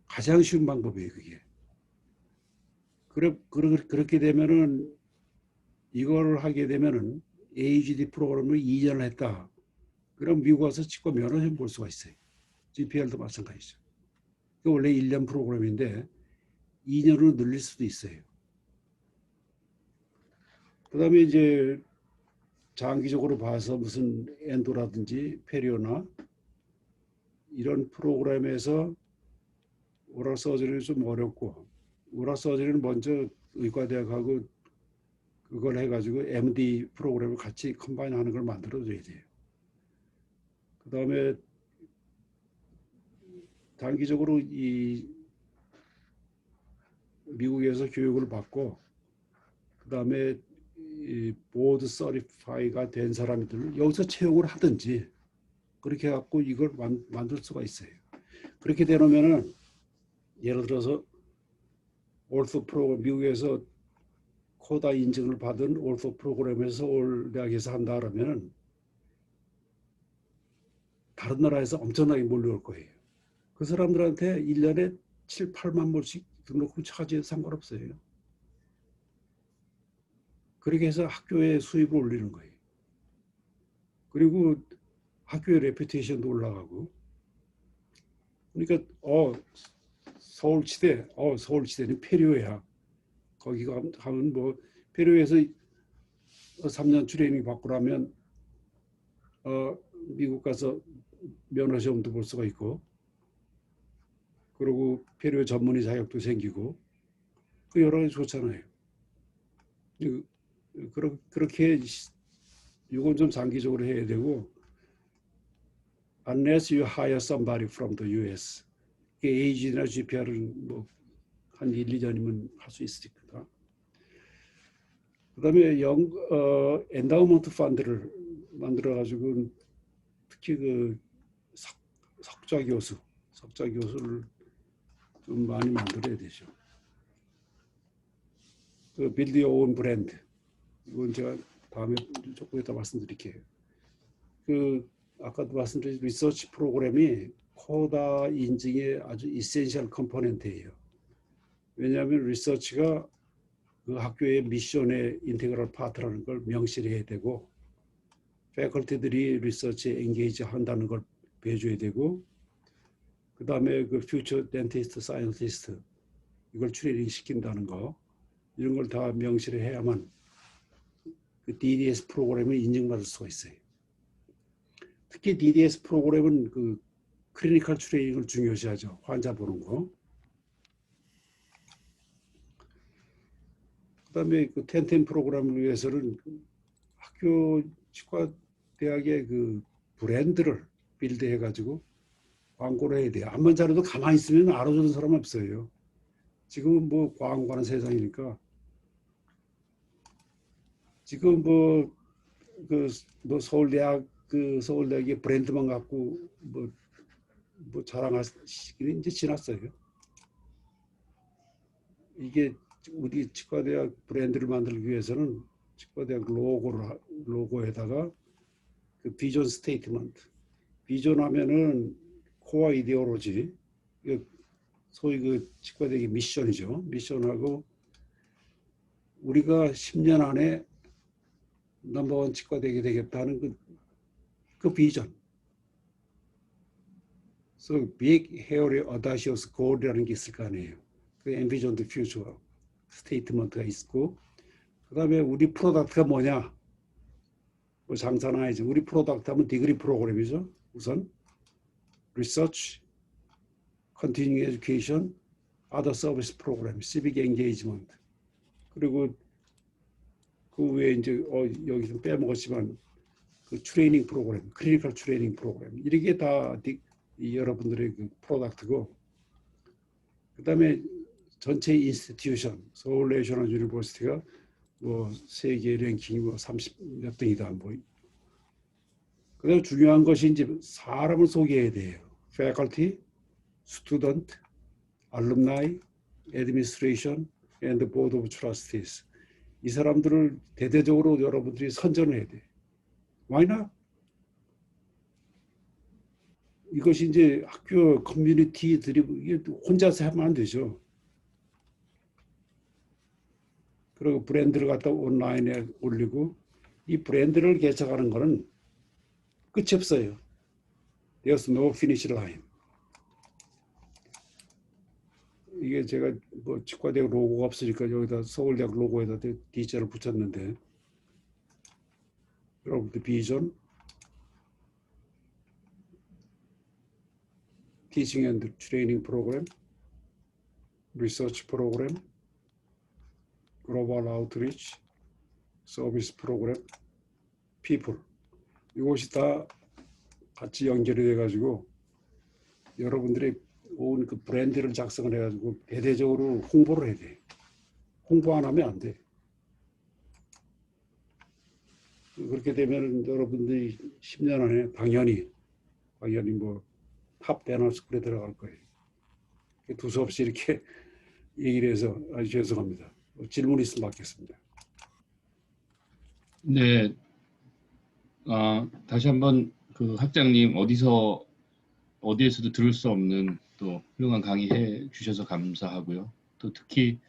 가장 쉬운 방법이에요, 그게. 그렇게 되면은, 이걸 하게 되면은 AGD 프로그램을 2년을 했다. 그럼 미국 와서 치과 면허 좀 볼 수가 있어요. GPR도 마찬가지죠. 원래 1년 프로그램인데 2년으로 늘릴 수도 있어요. 그 다음에 이제 장기적으로 봐서 무슨 엔도라든지 페리오나 이런 프로그램에서 오랄 서저리는 좀 어렵고, 오랄 서저리는 먼저 의과대학하고 그걸 해가지고 MD 프로그램을 같이 컴바인하는 걸 만들어줘야 돼요. 그 다음에 단기적으로 이 미국에서 교육을 받고, 그 다음에 보드 서티파이가 된 사람들을 여기서 채용을 하든지 그렇게 해갖고 이걸 만들 수가 있어요. 그렇게 되면은 예를 들어서 올소 프로그램, 미국에서 코다 인증을 받은 올소 프로그램에서 서울 대학에서 한다 그러면은 다른 나라에서 엄청나게 몰려올 거예요. 그 사람들한테 1년에 7, 8만 불씩 등록금 차지해도 상관없어요. 그렇게 해서 학교의 수입을 올리는 거예요. 그리고 학교의 레퓨테이션도 올라가고. 그러니까 서울치대는 페리오야. 거기 가면 뭐 페리오에서 3년 트레이닝 받고 나면 미국 가서 면허 시험도 볼 수가 있고, 그리고 페리오 전문의 자격도 생기고, 그 여러 가지 좋잖아요. 그렇게 이건 좀 장기적으로 해야 되고, unless you hire somebody from the US, AG나 GPR은 뭐 한 1, 2년이면 할 수 있으니까. 그 다음에 엔다우먼트 펀드를 만들어가지고 특히 그 석좌 교수를 좀 많이 만들어야 되죠. 그 빌드 유어 온 브랜드, 이건 제가 다음에 조금 이따 말씀드릴게요. 그 아까도 말씀드린 리서치 프로그램이 코다 인증의 아주 이센셜 컴포넌트예요. 왜냐하면 리서치가 그 학교의 미션의 인테그럴 파트라는 걸 명시를 해야 되고, 패컬티들이 리서치에 엔게이지 한다는 걸 배워줘야 되고, 그 다음에 그 퓨처 덴티스트, 사이언티스트 이걸 트레이닝 시킨다는 거, 이런 걸 다 명시를 해야만 그 DDS 프로그램을 인증받을 수가 있어요. 특히 DDS 프로그램은 그 클리니컬 트레이닝을 중요시하죠. 환자 보는 거. 그다음에 그 1010 프로그램을 위해서는 학교 치과 대학의 그 브랜드를 빌드해가지고 광고를 해야 돼요. 암만 잘해도 가만히 있으면 알아주는 사람 없어요. 지금은 뭐 광고하는 세상이니까. 지금 뭐 서울대학의 브랜드만 갖고 뭐 자랑할 시기는 이제 지났어요. 이게 우리 치과대학 브랜드를 만들기 위해서는 치과대학 로고에다가 그 비전 스테이트먼트, 비전하면은 코어 이데올로지, 소위 그 치과대학의 미션이죠. 미션하고 우리가 10년 안에 넘버원 치과대학이 되겠다는 그 비전. So big, hairy, audacious goal이라는 게 있을 거 아니에요. 그 envision the future 스테이트먼트가 있고, 그 다음에 우리 프로덕트가 뭐냐? 뭐 장사는 아니죠. 우리 프로덕트 하면 디그리 프로그램이죠. 우선 Research, Continuing Education, Other Service Program, Civic Engagement. 그리고 그 외에 이제 여기 좀 빼먹었지만 그 트레이닝 프로그램, 클리니컬 트레이닝 프로그램, 이게 다 여러분들의 그 프로덕트고, 그 다음에 전체 인스티튜션, 서울 내셔널 유니버시티가 뭐 세계 랭킹이 뭐 30몇 등이다. 뭐. 그다음 중요한 것이 이제 사람을 소개해야 돼요. faculty, student, alumni, administration, and the board of trustees. 이 사람들을 대대적으로 여러분들이 선전을 해야 돼. Why not? 이것이 이제 학교 커뮤니티들이 혼자서 하면 안 되죠. 그리고 브랜드를 갖다 온라인에 올리고, 이 브랜드를 개척하는 거는 끝이 없어요. There's no finish line. 이게 제가 뭐 치과대학 로고가 없으니까 여기다 서울대학 로고에다 D자를 붙였는데, 여러분들 비전, Teaching and Training Program, Research Program, Global Outreach, Service Program, People. 이것이 다 같이 연결이 돼가지고 여러분들이 온 그 브랜드를 작성을 해가지고 대대적으로 홍보를 해야 돼. 홍보 안 하면 안 돼. 그렇게 되면 여러분들이 10년 안에 당연히 뭐 탑 대너 스쿨에 들어갈 거예요. 두서없이 이렇게 얘기를 해서 아주 죄송합니다. 질문 있으면 받겠습니다. 네, 다시 한번 그 학장님 어디에서도 들을 수 없는 또 훌륭한 강의해 주셔서 감사하고요. 또 특히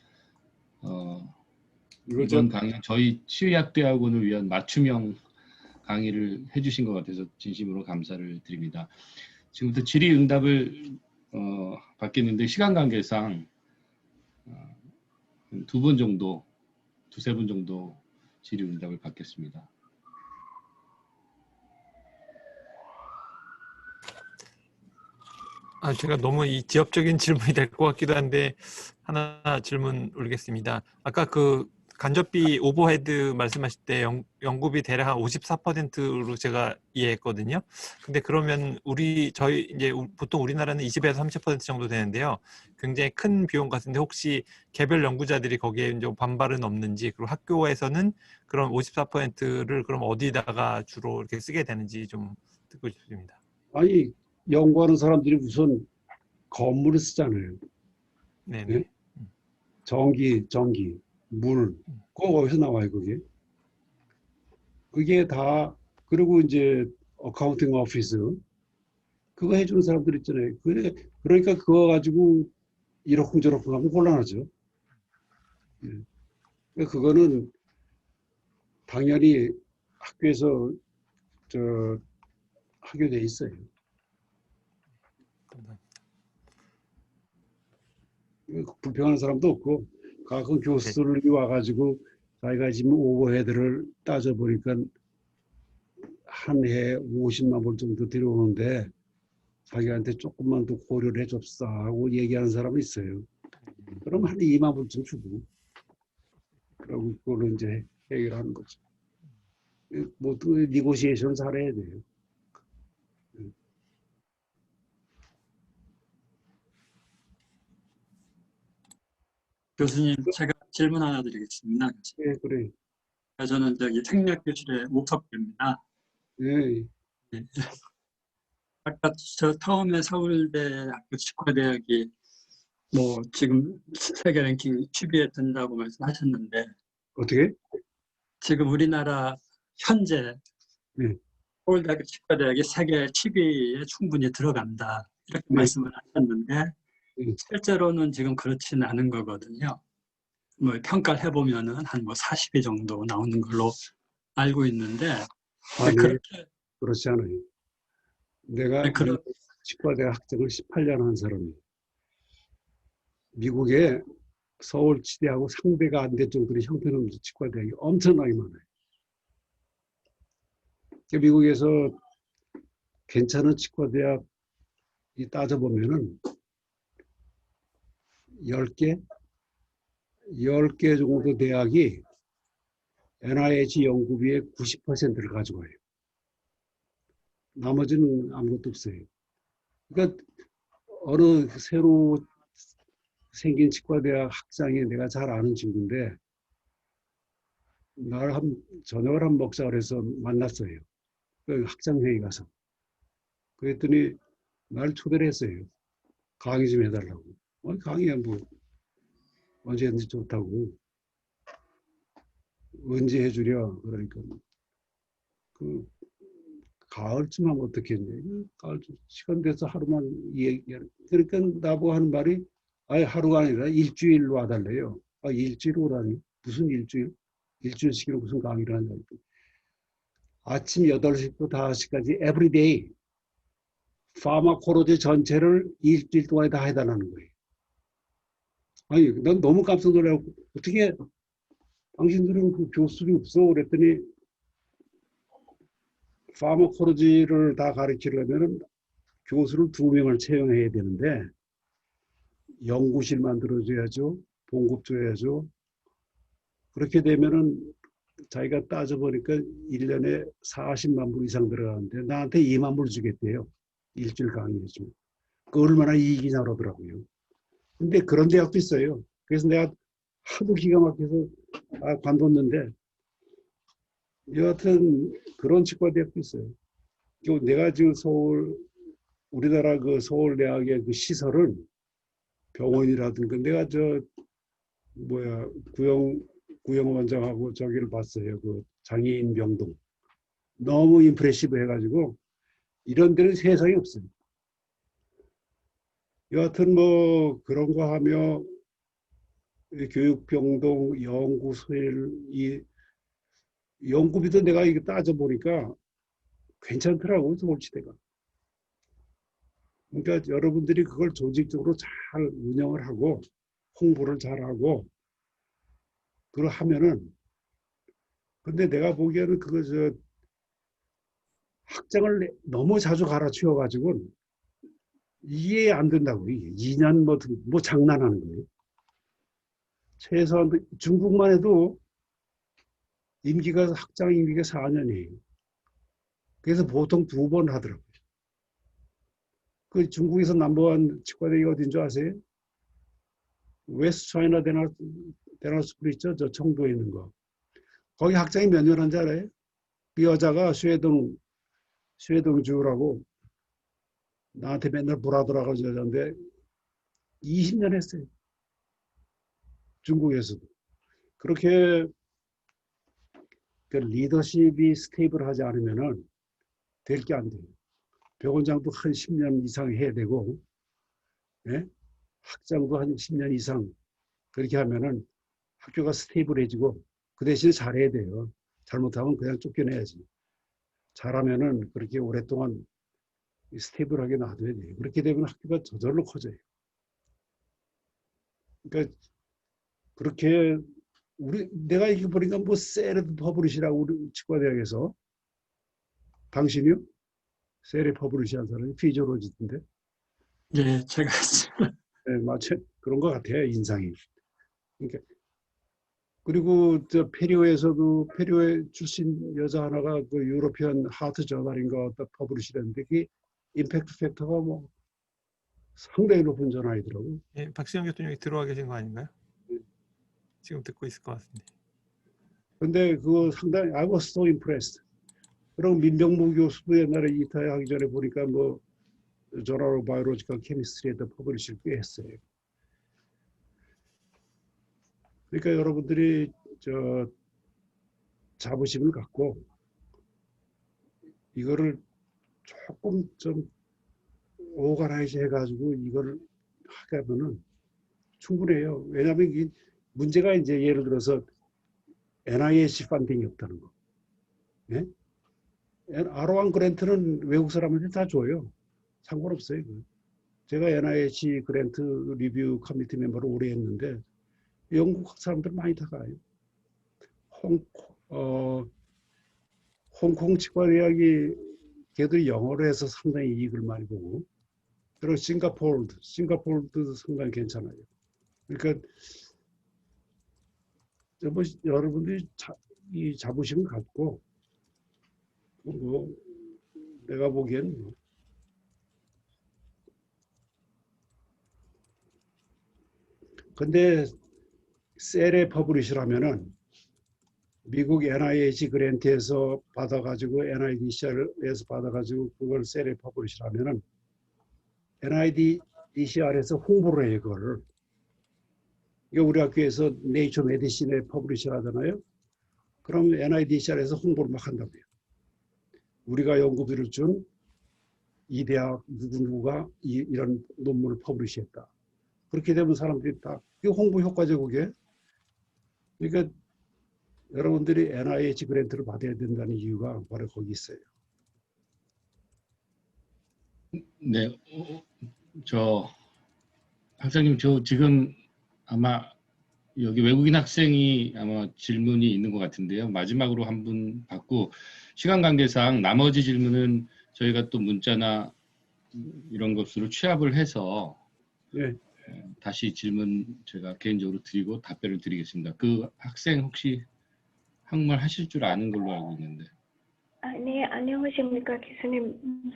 이번 강의 저희 치의학대학원을 위한 맞춤형 강의를 해주신 것 같아서 진심으로 감사를 드립니다. 지금부터 질의응답을 받겠는데 시간 관계상 두세 분 정도 질의응답을 받겠습니다. 제가 너무 이 지엽적인 질문이 될 것 같기도 한데 하나 질문 올리겠습니다. 아까 그 간접비 오버헤드 말씀하실 때 연구비 대략 한 54%로 제가 이해했거든요. 근데 그러면 저희 이제 보통 우리나라는 20에서 30% 정도 되는데요. 굉장히 큰 비용 같은데 혹시 개별 연구자들이 거기에 좀 반발은 없는지, 그리고 학교에서는 그럼 54%를 그럼 어디다가 주로 이렇게 쓰게 되는지 좀 듣고 싶습니다. 아니, 연구하는 사람들이 우선 건물을 쓰잖아요. 네네. 네? 전기, 물, 그거 어디서 나와요, 그게? 그게 다, 그리고 이제 어카운팅 오피스, 그거 해주는 사람들 있잖아요. 그러니까 그거 가지고 이러쿵저러쿵 하면 곤란하죠. 예. 그거는 당연히 학교에서 하게 돼 있어요. 불평하는 사람도 없고, 가끔 교수들이 와가지고 자기가 지금 오버헤드를 따져보니까 한 해에 50만 불 정도 들어오는데 자기한테 조금만 더 고려를 해줍사 하고 얘기하는 사람이 있어요. 그럼 한 2만 불쯤 주고, 그러고 그걸로 이제 해결하는 거죠. 모두 니고시에이션을 잘해야 돼요. 교수님, 제가 질문 하나 드리겠습니다. 네, 그래. 저는 생략교실의 오석규입니다. 네. 네. 아까 저 처음에 서울대학교 치과대학이 뭐 지금 세계 랭킹 10위에 든다고 말씀하셨는데 어떻게? 지금 우리나라 현재 네. 서울대학교 치과대학이 세계 10위에 충분히 들어간다 이렇게 네. 말씀을 하셨는데 네. 실제로는 지금 그렇지는 않은 거거든요. 뭐 평가를 해보면은 한 뭐 40위 정도 나오는 걸로 알고 있는데 아니, 그렇게 그렇지 않아요. 내가 치과대학 학장을 18년 한 사람이에요. 미국에 서울치대하고 상대가 안 될 정도로 형편없는 치과대학이 엄청나게 많아요. 미국에서 괜찮은 치과대학이 따져보면은 10개 정도 대학이 NIH 연구비의 90%를 가져가요. 나머지는 아무것도 없어요. 그러니까 어느 새로 생긴 치과대학 학장이 내가 잘 아는 친구인데 저녁을 한 먹자 그래서 만났어요. 그 학장회의 가서. 그랬더니 날 초대를 했어요. 강의 좀 해달라고. 강의야 뭐 언제든지 좋다고. 언제 해주려? 그러니까 그 가을쯤 하면 어떻겠냐. 가을 시간 돼서 하루만 얘기하는. 그러니까 나보고 하는 말이 아예 하루가 아니라 일주일로 와달래요. 일주일 오라니. 무슨 일주일? 일주일씩으로 무슨 강의를 하냐고. 아침 8시부터 5시까지 에브리데이 파마코로지 전체를 일주일 동안에 다 해달라는 거예요. 아니, 난 너무 깜짝 놀라고 어떻게 당신들은 그 교수들이 없어? 그랬더니 파머콜로지를 다 가르치려면 교수를 2명을 채용해야 되는데 연구실 만들어줘야죠. 봉급 줘야죠. 그렇게 되면은 자기가 따져보니까 1년에 40만 불 이상 들어가는데 나한테 2만 불 주겠대요. 일주일 강의해주면. 그 얼마나 이익이냐 그러더라고요. 근데 그런 대학도 있어요. 그래서 내가 하도 기가 막혀서 관뒀는데 여하튼 그런 치과대학도 있어요. 내가 지금 우리나라 그 서울대학의 그 시설은 병원이라든가 내가 구영 원장하고 저기를 봤어요. 그 장애인 병동. 너무 임프레시브 해가지고 이런 데는 세상에 없어요. 여하튼 뭐 그런 거 하며 교육병동 연구소를 이 연구비도 내가 이거 따져보니까 괜찮더라고요. 서울시대가. 그러니까 여러분들이 그걸 조직적으로 잘 운영을 하고 홍보를 잘하고 그걸 하면은 근데 내가 보기에는 그거 학장을 너무 자주 갈아치워가지고 이해 안 된다고. 이게 2년 뭐 장난하는 거예요. 최소한 중국만 해도 학장 임기가 4년이에요. 그래서 보통 2번 하더라고요. 그 중국에서 넘버원 치과대가 어딘 줄 아세요? 웨스트 차이나 데나스쿨 있죠? 저 청도에 있는 거. 거기 학장이 몇 년 한지 알아요? 그 여자가 슈에동주라고 나한테 맨날 보라더라고 여자인데 20년 했어요. 중국에서도. 그렇게 그 리더십이 스테이블하지 않으면은 될 게 안 돼요. 병원장도 한 10년 이상 해야 되고, 예? 학장도 한 10년 이상 그렇게 하면은 학교가 스테이블해지고 그 대신에 잘해야 돼요. 잘못하면 그냥 쫓겨내야지. 잘하면은 그렇게 오랫동안 스테이블하게 놔둬야 돼요. 그렇게 되면 학교가 저절로 커져요. 그러니까 그렇게 내가 이게 보니까 뭐 세레 퍼블리시라고 우리 치과대학에서 당신이요? 세레 퍼블리시 한 사람이 피지올로지인데 예, 제가 네, 마치 그런 것 같아요 인상이. 그러니까 그리고 저 페리오에 출신 여자 하나가 그 유로피언 하트 저널인가 어떤 퍼블리시랬는데 그게 임팩트 팩터가 뭐 상당히 높은 저널이더라고요. 예, 박시영 교수님 여기 들어와 계신 거 아닌가요? 지금 듣고 있을 것 같은데. 근데 그거 상당히 I was so impressed. 그리고 민병무 교수도 옛날에 이타하기 전에 보니까 뭐 저널 바이오로지컬 케미스트리에다 퍼블리시를 꽤 했어요. 그러니까 여러분들이 자부심을 갖고 이거를 조금 좀 오가라이즈 해가지고 이걸 하게 하면은 충분해요. 왜냐하면 이 문제가 이제 예를 들어서 NIH 펀딩이 없다는 거. 예? R1 그랜트는 외국 사람한테 다 줘요. 상관없어요. 제가 NIH 그랜트 리뷰 커미티 멤버를 오래 했는데 영국 사람들 많이 다 가요. 홍콩 치과대학이 걔들이 영어로 해서 상당히 이익을 많이 보고 그리고 싱가포르도 상당히 괜찮아요. 그러니까 뭐 여러분들이 이 자부심을 갖고 뭐 내가 보기엔 뭐 근데 셀에 퍼블리시라면은 미국 NIH 그랜트에서 받아가지고 NIDCR에서 받아가지고 그걸 셀에 퍼블리시라면은 NIDCR에서 홍보를 해요 그거를. 이게 우리 학교에서 네이처 메디신에 퍼블리시를 하잖아요. 그럼 NIDCR에서 홍보를 막 한다고요. 우리가 연구비를 준 이 대학 누구누구가 이런 논문을 퍼블리시했다. 그렇게 되면 사람들이 다 이게 홍보 효과죠 그게. 그러니까 여러분들이 NIH 그랜트를 받아야 된다는 이유가 바로 거기 있어요. 네, 학장님 저 지금 아마 여기 외국인 학생이 아마 질문이 있는 것 같은데요. 마지막으로 한 분 받고 시간 관계상 나머지 질문은 저희가 또 문자나 이런 것으로 취합을 해서 예. 다시 질문 제가 개인적으로 드리고 답변을 드리겠습니다. 그 학생 혹시 한국말 하실 줄 아는 걸로 알고 있는데. 네, 안녕하십니까, 교수님.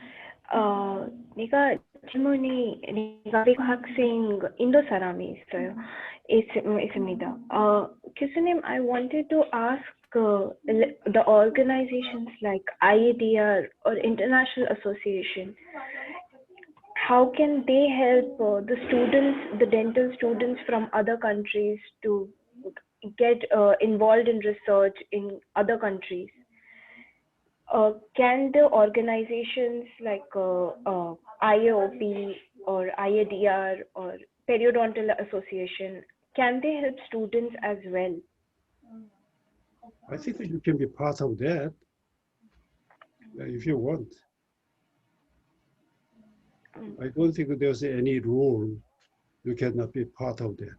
내가 질문이 내가 미국 학생 인도 사람이 있습니다. 교수님, I wanted to ask the organizations like IADR or International Association, how can they help the students, the dental students from other countries to get involved in research in other countries? Can the organizations like IAOP or IADR or Periodontal Association, can they help students as well? I think that you can be part of that if you want. I don't think there's any rule you cannot be part of that.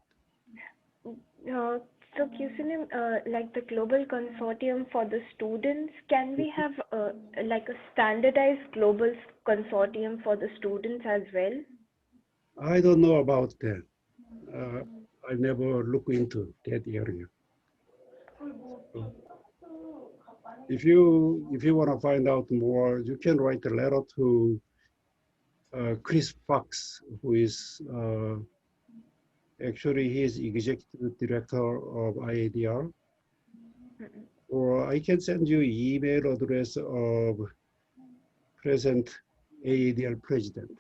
So, Kusunim, like the global consortium for the students, can we have like a standardized global consortium for the students as well? I don't know about that. I never look into that area. If you want to find out more, you can write a letter to Chris Fox, who is actually he is executive director of IADR. Or I can send you email address of present IADR president.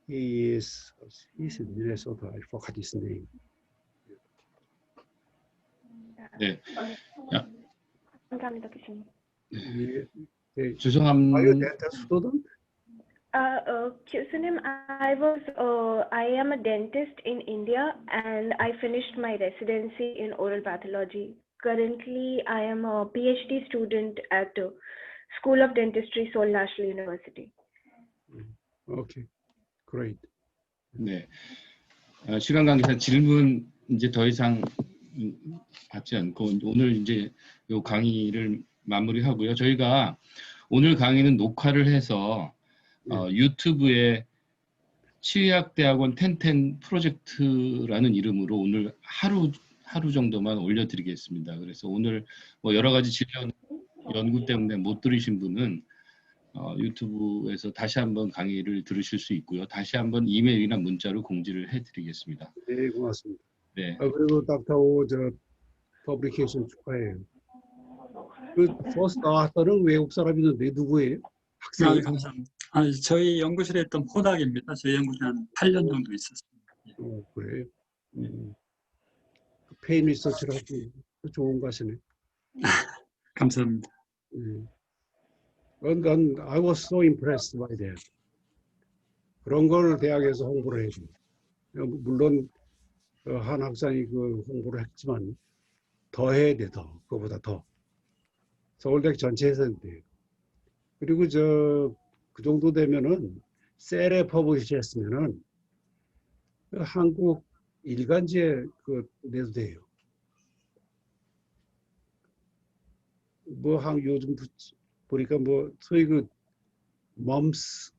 He's in Minnesota. I forgot his name. 네. 감사합니다, 교수님. Are you 죄송합니다. dental student? Kusunim, I am a dentist in India and I finished my residency in oral pathology. Currently, I am a PhD student at School of Dentistry, Seoul National University. Okay, great. 네. 시간 관계상 질문 이제 더 이상 받지 않고 오늘 이제 요 강의를 마무리하고요. 저희가 오늘 강의는 녹화를 해서 유튜브에 치의학대학원 텐텐 프로젝트라는 이름으로 오늘 하루 정도만 올려드리겠습니다. 그래서 오늘 뭐 여러 가지 진료 연구 때문에 못 들으신 분은 유튜브에서 다시 한번 강의를 들으실 수 있고요. 다시 한번 이메일이나 문자로 공지를 해드리겠습니다. 네, 고맙습니다. 네. 그리고 닥터오 저 퍼블리케이션 축하해요. 그 퍼스트 아서는 외국 사람이던데 누구예요? 학생? 감사합니다. 저희 연구실에 있던 포닥입니다. 저희 연구실에 한 8년 정도 있었습니다. 그래요? 페인 리서치를 하기 좋은 거 하시네. 감사합니다. I was so impressed by that. 그런 걸 대학에서 홍보를 해줘. 물론 한 학생이 그 홍보를 했지만 더 해야 돼, 더. 그거보다 더. 서울대학 전체에서 해야 돼요. 그리고 그 정도 되면은 셀에 퍼블리시 했으면은 한국 일간지에 내도 돼요. 요즘 보니까 소위 mom's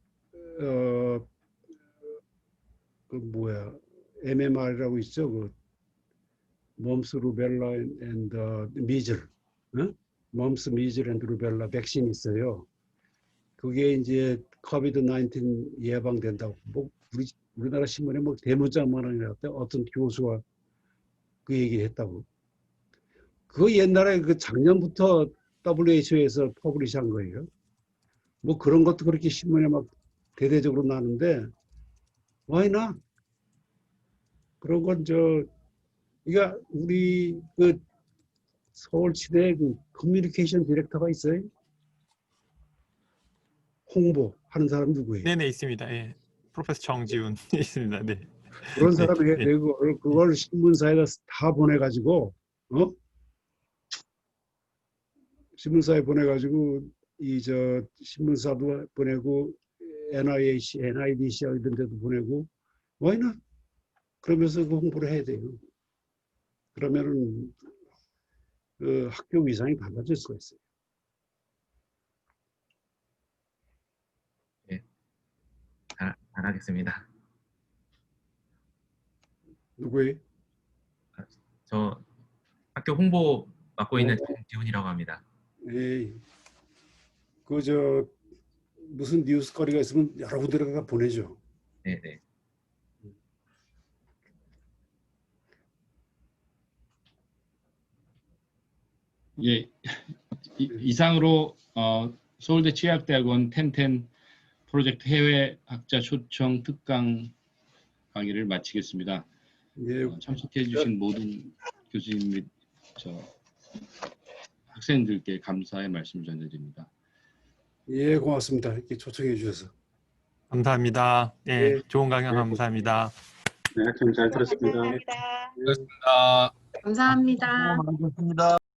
MMR이라고 있죠. mom's rubella and measles, mom's measles and rubella 백신이 있어요. 그게 이제 COVID-19 예방된다고 우리나라 신문에 대문짝만 나왔대. 어떤 교수가 그 얘기를 했다고. 그 옛날에 작년부터 WHO에서 퍼블리시한 거예요. 그런 것도 그렇게 신문에 대대적으로 나는데 why not? 그런 건 그러니까 우리 서울치대 커뮤니케이션 디렉터가 있어요. 홍보하는 사람 누구예요? 네네 있습니다. 예. 프로페서 정지훈 있습니다. 네. 그런 사람이 해야 되고 그걸 신문사에다 다 보내가지고 신문사에 보내가지고 신문사도 보내고 NIH, NIDC 이런 데도 보내고 why not? 그러면서 그 홍보를 해야 돼요. 그러면은 그 학교 위상이 달라질 수가 있어요. 잘하겠습니다. 누구예요? 저 학교 홍보 맡고 있는 정지훈이라고 합니다. 에이, 그 무슨 뉴스거리가 있으면 여러 군데다가 보내죠. 네네. 예, 이상으로 서울대 치의학대학원 1010 프로젝트 해외 학자 초청 특강 강의를 마치겠습니다. 예, 참석해 주신 모든 교수님 및 학생들께 감사의 말씀 전해드립니다. 예, 고맙습니다. 이렇게 초청해 주셔서. 감사합니다. 예, 네. 좋은 강연 네. 감사합니다. 네, 좀 잘 들었습니다. 감사합니다. 고맙습니다. 감사합니다. 수고 많으셨습니다.